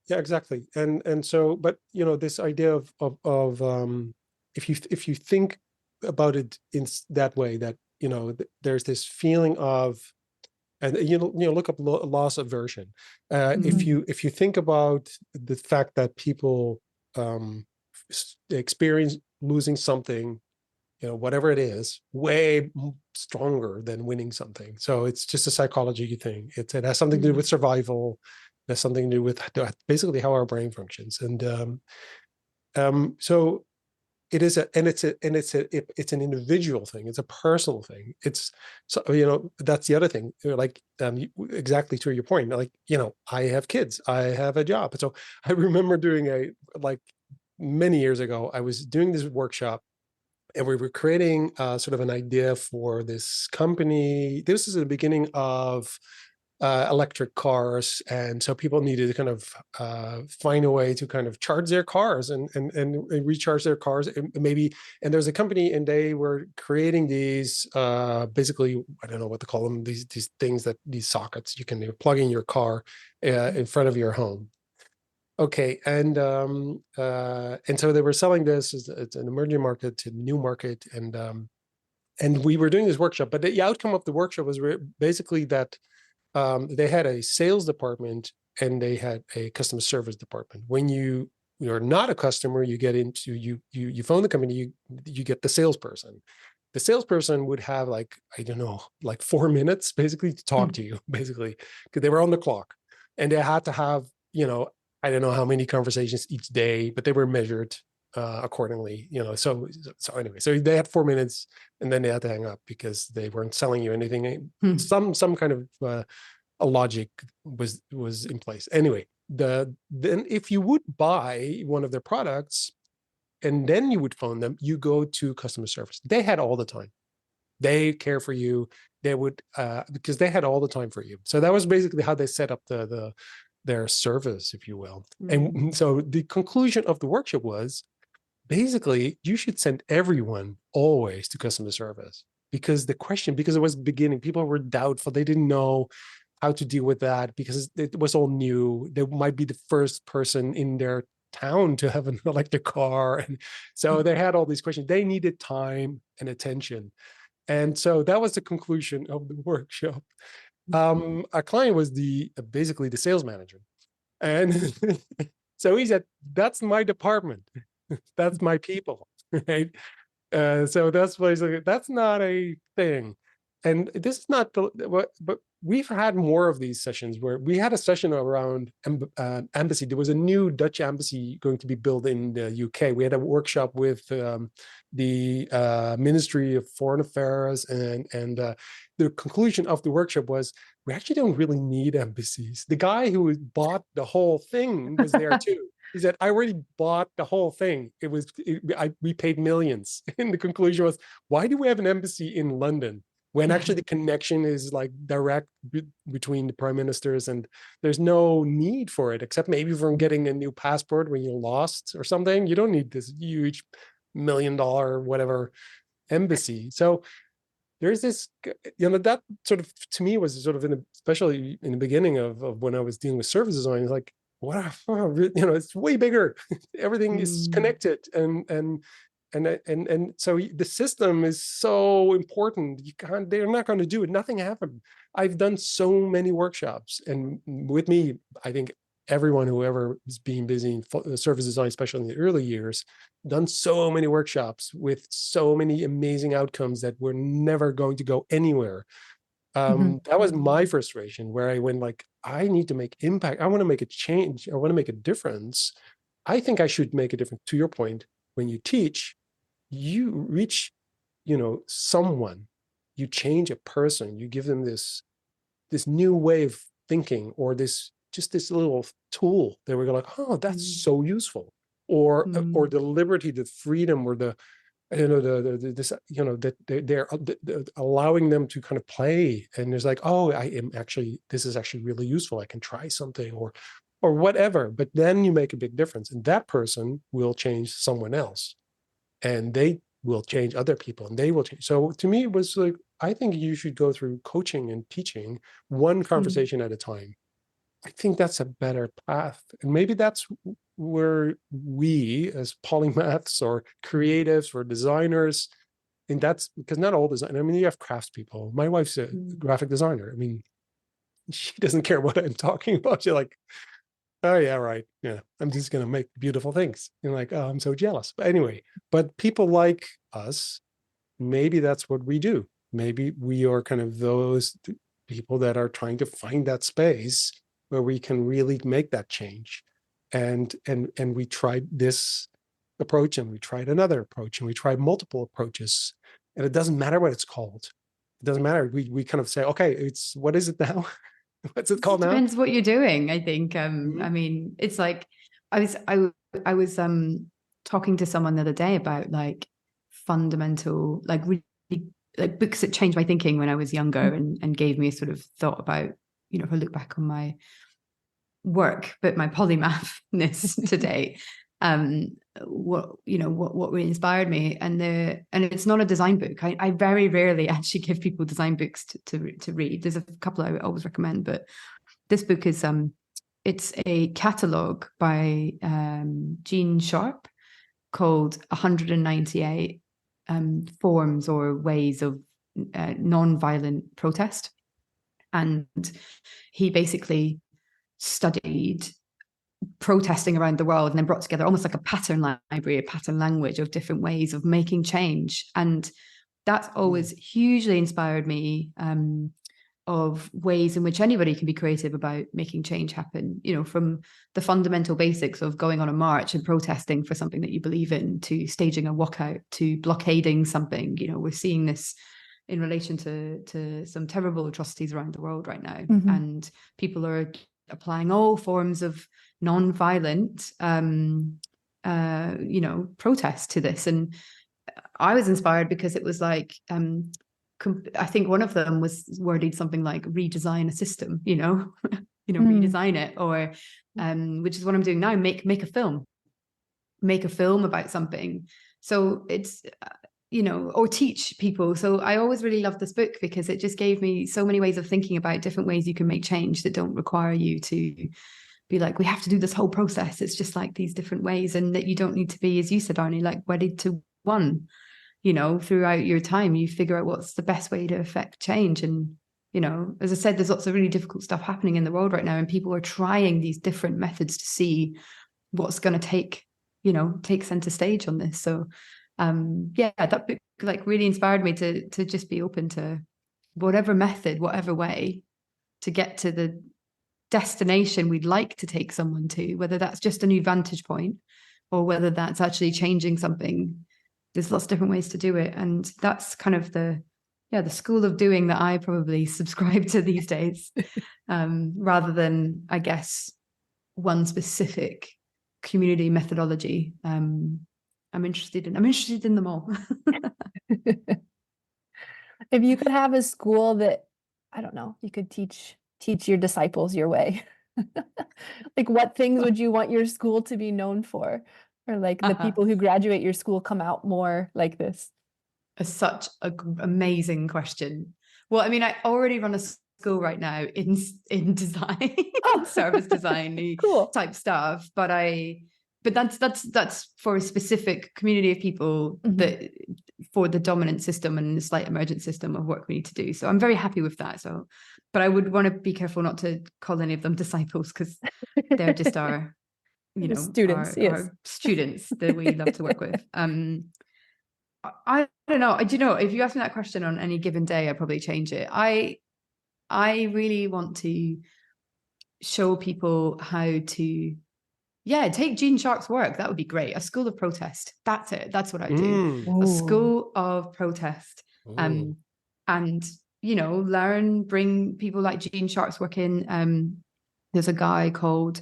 exactly. And so, but this idea of if you think about it in that way, that there's this feeling of, and look up loss aversion. If you think about the fact that people experience losing something, whatever it is, way stronger than winning something. So it's just a psychology thing. It has something to do with survival. It has something to do with basically how our brain functions. And so it is it's an individual thing. It's a personal thing. It's, so that's the other thing. Like exactly to your point. Like I have kids. I have a job. So I remember doing many years ago, I was doing this workshop, and we were creating sort of an idea for this company. This is the beginning of electric cars, and so people needed to kind of find a way to kind of charge their cars and recharge their cars, and there's a company, and they were creating these basically, I don't know what to call them, these things, that these sockets you can plug in your car in front of your home. Okay, and so they were selling this. It's an emerging market, a new market, and we were doing this workshop. But the outcome of the workshop was basically that they had a sales department and they had a customer service department. When you're not a customer, you get into you phone the company, you get the salesperson. The salesperson would have I don't know, 4 minutes basically to talk to you, basically, because they were on the clock, and they had to have I don't know how many conversations each day, but they were measured accordingly. So anyway, so they had 4 minutes, and then they had to hang up because they weren't selling you anything. Some kind of a logic was in place. Anyway, then if you would buy one of their products and then you would phone them, you go to customer service. They had all the time. They care for you. They would because they had all the time for you. So that was basically how they set up their service, if you will. And so the conclusion of the workshop was, basically, you should send everyone always to customer service, because it was beginning, people were doubtful. They didn't know how to deal with that because it was all new. They might be the first person in their town to have an electric car. And so they had all these questions. They needed time and attention. And so that was the conclusion of the workshop. Our client was basically the sales manager. And so he said, that's my department. That's my people, right? So that's basically, that's not a thing. And this is not but we've had more of these sessions, where we had a session around embassy. There was a new Dutch embassy going to be built in the UK. We had a workshop with the Ministry of Foreign Affairs, and the conclusion of the workshop was, we actually don't really need embassies. The guy who bought the whole thing was there too. He said, I already bought the whole thing. We paid millions. And the conclusion was, why do we have an embassy in London when actually the connection is direct between the prime ministers, and there's no need for it, except maybe from getting a new passport when you're lost or something. You don't need this huge $1 million whatever embassy. So there's this, that sort of, to me, was sort of especially in the beginning of when I was dealing with service design, like, what it's way bigger. Everything is connected, and And so the system is so important. They're not going to do it. Nothing happened. I've done so many workshops, and with me, I think everyone who ever is being busy in service design, especially in the early years, done so many workshops with so many amazing outcomes that were never going to go anywhere. That was my frustration, where I went like, I need to make impact. I want to make a change. I want to make a difference. I think I should make a difference. To your point, when you teach, you reach, someone, you change a person, you give them this new way of thinking, or this little tool that we're like, oh, that's so useful. Or the liberty, the freedom, or the this that they're allowing them to kind of play, and there's like, oh, this is actually really useful, I can try something, or whatever. But then you make a big difference, and that person will change someone else, and they will change other people, and they will change. So to me, it was like, I think you should go through coaching and teaching one conversation at a time. I think that's a better path. And maybe that's where we as polymaths or creatives or designers, and that's because not all design, I mean, you have craftspeople. My wife's a graphic designer. I mean, she doesn't care what I'm talking about. She's like, oh yeah, right. Yeah, I'm just going to make beautiful things. And like, oh, I'm so jealous. But anyway, but people like us, maybe that's what we do. Maybe we are kind of those people that are trying to find that space where we can really make that change. And we tried this approach, and we tried another approach, and we tried multiple approaches, and it doesn't matter what it's called. It doesn't matter. We kind of say, okay, what is it now? What's it called now? Depends what you're doing, I think. I mean, it's like I was talking to someone the other day about like fundamental, like really like books that changed my thinking when I was younger, and gave me a sort of thought about, if I look back on my work, but my polymathness today, what really inspired me, and it's not a design book. I very rarely actually give people design books to read. There's a couple I always recommend, but this book is it's a catalogue by Jean Sharp called 198 forms or ways of non-violent protest. And he basically studied protesting around the world and then brought together almost like a pattern library, a pattern language of different ways of making change. And that's always hugely inspired me, of ways in which anybody can be creative about making change happen, from the fundamental basics of going on a march and protesting for something that you believe in, to staging a walkout, to blockading something. We're seeing this in relation to some terrible atrocities around the world right now. And people are applying all forms of non-violent, protest to this. And I was inspired because it was like, I think one of them was worded something like redesign a system, redesign it, or which is what I'm doing now, make a film about something. So it's, or teach people. So I always really loved this book because it just gave me so many ways of thinking about different ways you can make change that don't require you to be like, we have to do this whole process. It's just like these different ways, and that you don't need to be, as you said, Arnie, like wedded to one. Throughout your time, you figure out what's the best way to affect change. And, as I said, there's lots of really difficult stuff happening in the world right now, and people are trying these different methods to see what's going to take center stage on this. So, that book like really inspired me to just be open to whatever method, whatever way to get to the destination we'd like to take someone to, whether that's just a new vantage point or whether that's actually changing something. There's lots of different ways to do it. And that's kind of the school of doing that I probably subscribe to these days, rather than, I guess, one specific community methodology. I'm interested in them all. If you could have a school that, I don't know, you could teach your disciples your way, like what things would you want your school to be known for? Or like the people who graduate your school come out more like this? Such an amazing question. Well, I mean, I already run a school right now in design, service design Cool. type stuff. But but that's for a specific community of people that for the dominant system and the slight emergent system of work we need to do. So I'm very happy with that. So, but I would want to be careful not to call any of them disciples, because they're just our, you know, students, our students that we love to work with. I don't know. Do you know, if you ask me that question on any given day, I'd probably change it. I really want to show people how to, take Gene Sharp's work. That would be great. A school of protest. That's it. That's what I do. Mm. A school of protest. And, you know, bring people like Gene Sharp's work in. There's a guy called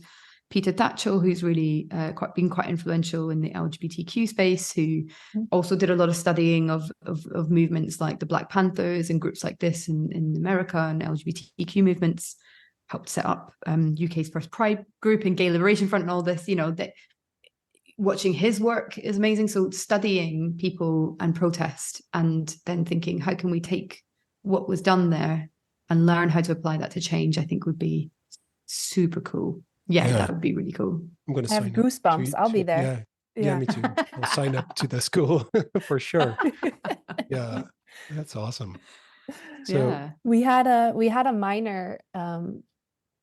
Peter Tatchell, who's really been quite influential in the LGBTQ space, who also did a lot of studying of movements like the Black Panthers and groups like this in America, and LGBTQ movements. Helped set up UK's first Pride group and Gay Liberation Front and all this. You know, that watching his work is amazing. So studying people and protest, and then thinking, how can we take what was done there and learn how to apply that to change, I think would be super cool. Yeah, that would be really cool. I'm going to have goosebumps. I'll be there. Yeah, me too. I'll sign up to the school for sure. Yeah, that's awesome. So we had a minor.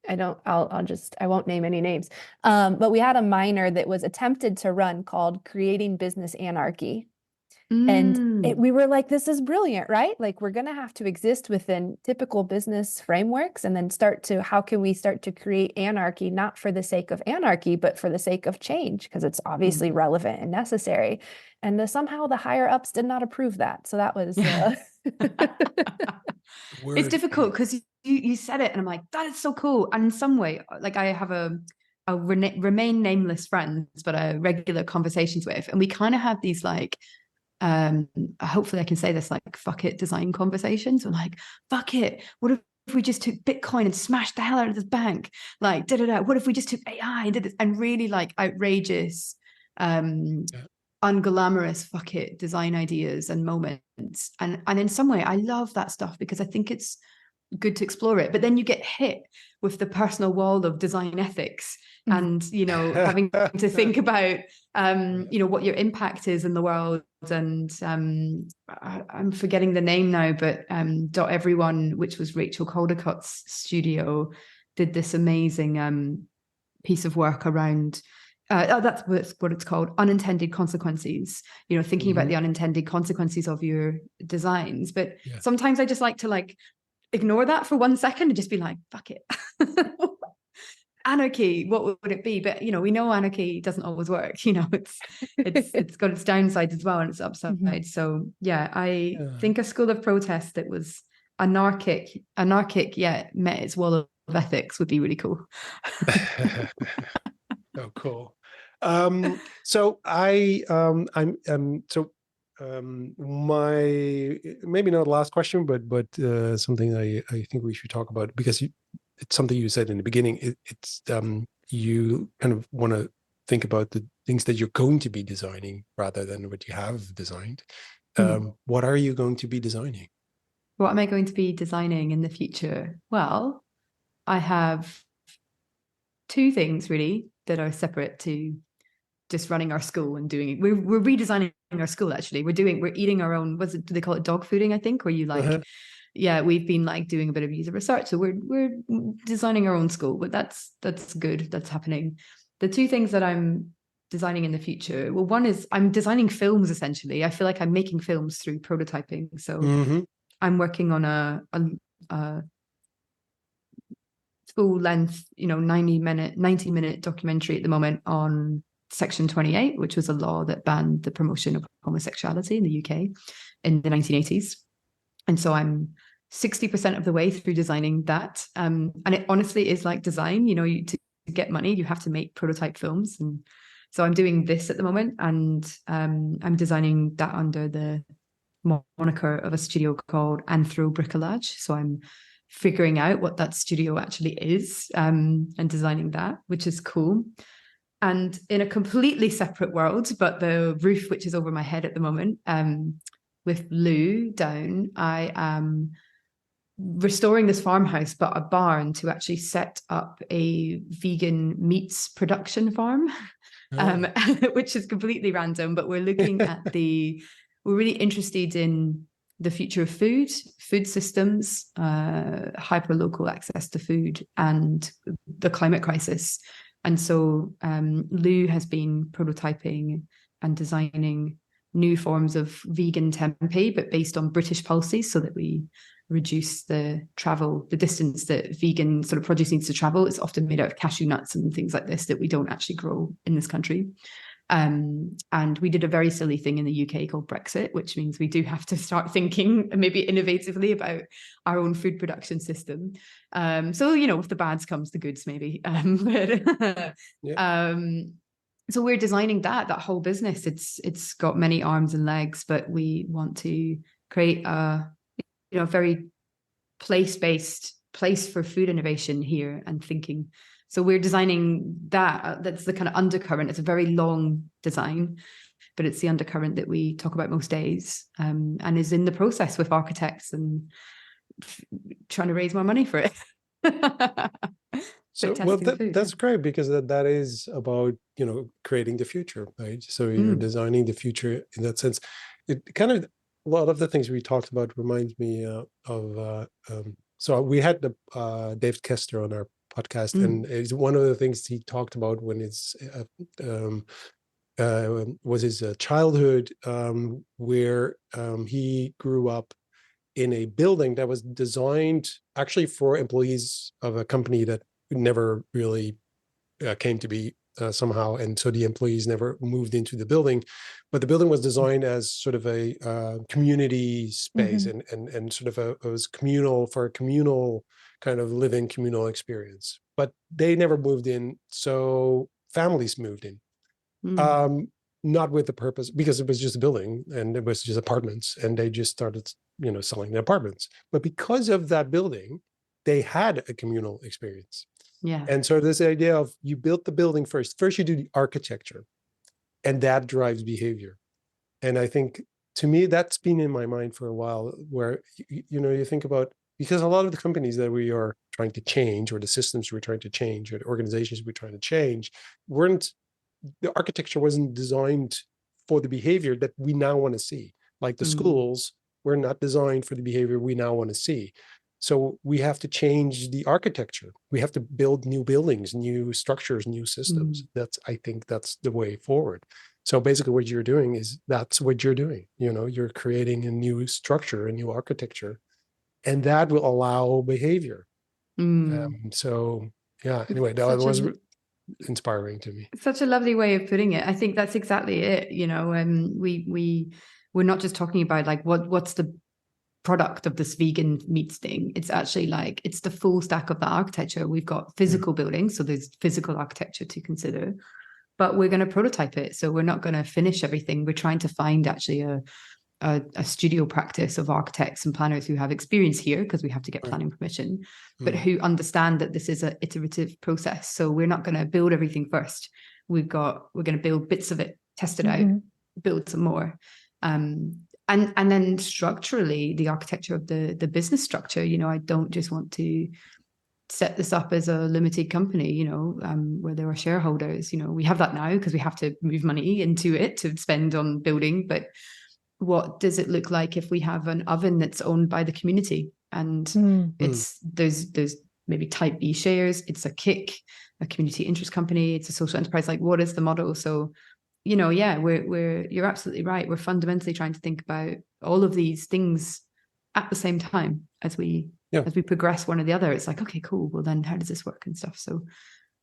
I won't name any names. But we had a minor that was attempted to run called Creating Business Anarchy. And we were like, this is brilliant, right? Like, we're going to have to exist within typical business frameworks, and then how can we start to create anarchy, not for the sake of anarchy, but for the sake of change, because it's obviously relevant and necessary. And somehow the higher ups did not approve that. So that was... It's difficult because you said it and I'm like, that is so cool. And in some way, like, I have a remain nameless friends, but a regular conversations with, and we kind of have these like, hopefully I can say this, like, fuck it design conversations. We're like, fuck it, what if we just took Bitcoin and smashed the hell out of this bank? Like, what if we just took AI and did this? And really like outrageous, unglamorous fuck it design ideas and moments. And in some way I love that stuff because I think it's good to explore it. But then you get hit with the personal wall of design ethics and, you know, having to think about, you know, what your impact is in the world. And I'm forgetting the name now, but Dot Everyone, which was Rachel Caldicott's studio, did this amazing piece of work around that's what it's called, unintended consequences, you know, thinking about the unintended consequences of your designs. But sometimes I just like to like ignore that for 1 second and just be like, fuck it. Anarchy, what would it be? But, you know, we know anarchy doesn't always work. You know, it's got its downsides as well and its upsides. So yeah, I think a school of protest that was anarchic, yet met its wall of ethics would be really cool. Oh, cool. So my maybe not last question, but something I think we should talk about, because it's something you said in the beginning. It's you kind of want to think about the things that you're going to be designing rather than what you have designed. What are you going to be designing? What am I going to be designing in the future? Well, I have two things really that are separate to just running our school and doing it. We're redesigning our school, actually. We're eating our own, do they call it dog fooding, I think, where you like, we've been like doing a bit of user research. So we're designing our own school, but that's good. That's happening. The two things that I'm designing in the future, well, one is I'm designing films, essentially. I feel like I'm making films through prototyping. So I'm working on a full length, you know, 90-minute documentary at the moment on Section 28, which was a law that banned the promotion of homosexuality in the UK in the 1980s. And so I'm 60% of the way through designing that. And it honestly is like design, you know, to get money, you have to make prototype films. And so I'm doing this at the moment, and I'm designing that under the moniker of a studio called Anthro Bricolage. So I'm figuring out what that studio actually is, and designing that, which is cool. And in a completely separate world, but the roof which is over my head at the moment, with Lou down, I am restoring this farmhouse, but a barn, to actually set up a vegan meats production farm. um, which is completely random, but we're looking at we're really interested in the future of food systems, hyper-local access to food, and the climate crisis. And so Lou has been prototyping and designing new forms of vegan tempeh, but based on British policies, so that we reduce the distance that vegan sort of produce needs to travel. It's often made out of cashew nuts and things like this that we don't actually grow in this country. And we did a very silly thing in the UK called Brexit, which means we do have to start thinking maybe innovatively about our own food production system. So, with the bads comes the goods, maybe. So we're designing that whole business. It's got many arms and legs, but we want to create a very place-based place for food innovation here and thinking. So we're designing that. That's the kind of undercurrent. It's a very long design, but it's the undercurrent that we talk about most days, and is in the process with architects and trying to raise more money for it. So, well, that's great, because that is about, creating the future, right? So you're designing the future in that sense. It kind of, a lot of the things we talked about reminds me of, so we had the David Kester on our podcast, and it's one of the things he talked about when was his childhood, where he grew up in a building that was designed actually for employees of a company that never really came to be somehow, and so the employees never moved into the building, but the building was designed as sort of a community space, and sort of it was communal, for a communal kind of living, communal experience, but they never moved in, so families moved in. Not with the purpose, because it was just a building and it was just apartments, and they just started selling the apartments, but because of that building they had a communal experience. And so this idea of, you built the building first you do the architecture, and that drives behavior. And I think, to me, that's been in my mind for a while, where you think about, because a lot of the companies that we are trying to change, or the systems we're trying to change, or the organizations we're trying to change, the architecture wasn't designed for the behavior that we now want to see. Like the schools were not designed for the behavior we now want to see. So we have to change the architecture. We have to build new buildings, new structures, new systems. I think that's the way forward. So basically what you're doing is, that's what you're doing. You're creating a new structure, a new architecture, and that will allow behavior. So yeah, anyway, that was inspiring to me. Such a lovely way of putting it. I think that's exactly it. We're not just talking about like what's the product of this vegan meats thing. It's actually like, it's the full stack of the architecture. We've got physical buildings, so there's physical architecture to consider, but we're going to prototype it. So we're not going to finish everything. We're trying to find actually a studio practice of architects and planners who have experience here, because we have to get planning permission, but who understand that this is an iterative process. So we're not going to build everything first. We're going to build bits of it, test it out, build some more. And then structurally, the architecture of the business structure, I don't just want to set this up as a limited company, where there are shareholders. We have that now because we have to move money into it to spend on building. But what does it look like if we have an oven that's owned by the community, and there's maybe type B shares, it's a KIC, a community interest company, it's a social enterprise? Like, what is the model? So you're absolutely right. We're fundamentally trying to think about all of these things at the same time as we progress one or the other. It's like, okay, cool. Well, then how does this work and stuff? So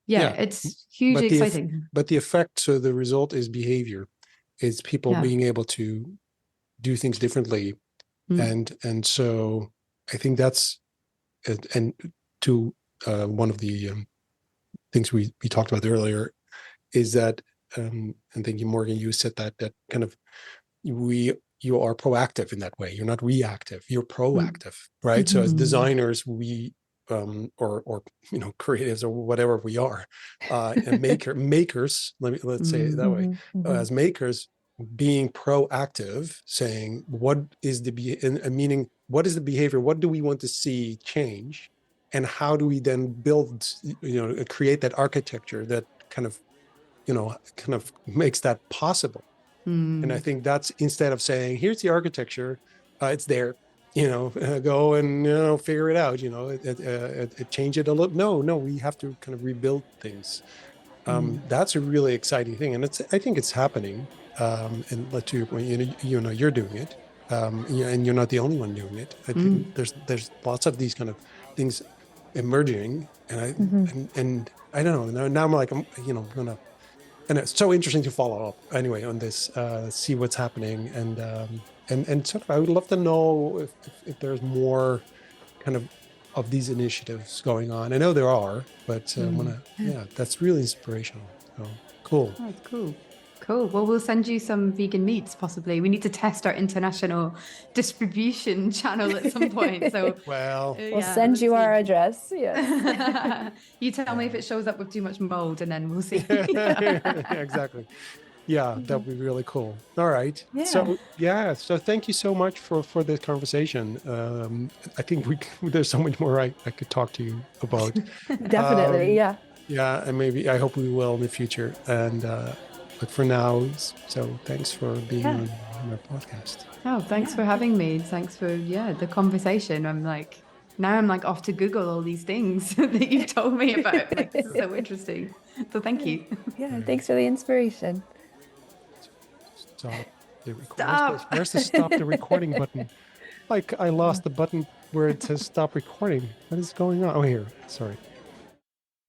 it's hugely exciting. But the effect, so the result is behavior. It's people being able to do things differently. And so I think that's, and to one of the things we talked about earlier, is that, and thank you, Morgan, you said that kind of, you are proactive in that way. You're not reactive, you're proactive, right? So as designers, we or creatives, or whatever we are, and makers, let's say it that way, as makers, being proactive, saying what is meaning, what is the behavior, what do we want to see change, and how do we then build, create that architecture that kind of kind of makes that possible. And I think that's, instead of saying, here's the architecture, it's there, go and, figure it out, change it a little. No, we have to kind of rebuild things. That's a really exciting thing. And I think it's happening. And let you, you're doing it. And you're not the only one doing it. I think there's lots of these kind of things emerging. And I don't know. Now I'm like, gonna, and it's so interesting to follow up anyway on this, see what's happening, and sort of, I would love to know if there's more kind of these initiatives going on. I know there are, but that's really inspirational. So cool. Oh, cool. Cool. Well, we'll send you some vegan meats, possibly. We need to test our international distribution channel at some point. So, well, we'll send you our address. Yes. You tell me if it shows up with too much mold, and then we'll see. Exactly. Yeah, that would be really cool. All right. Yeah. So thank you so much for this conversation. I think there's so much more I could talk to you about. Definitely. Yeah. Yeah, and maybe I hope we will in the future. And but for now, so thanks for being on our podcast. Oh, thanks for having me. Thanks for the conversation. I'm like off to Google all these things that you've told me about. Like, this is so interesting. So thank you. Yeah, thanks for the inspiration. Stop the recording. Where's the stop the recording button? Like, I lost the button where it says stop recording. What is going on? Oh, here. Sorry.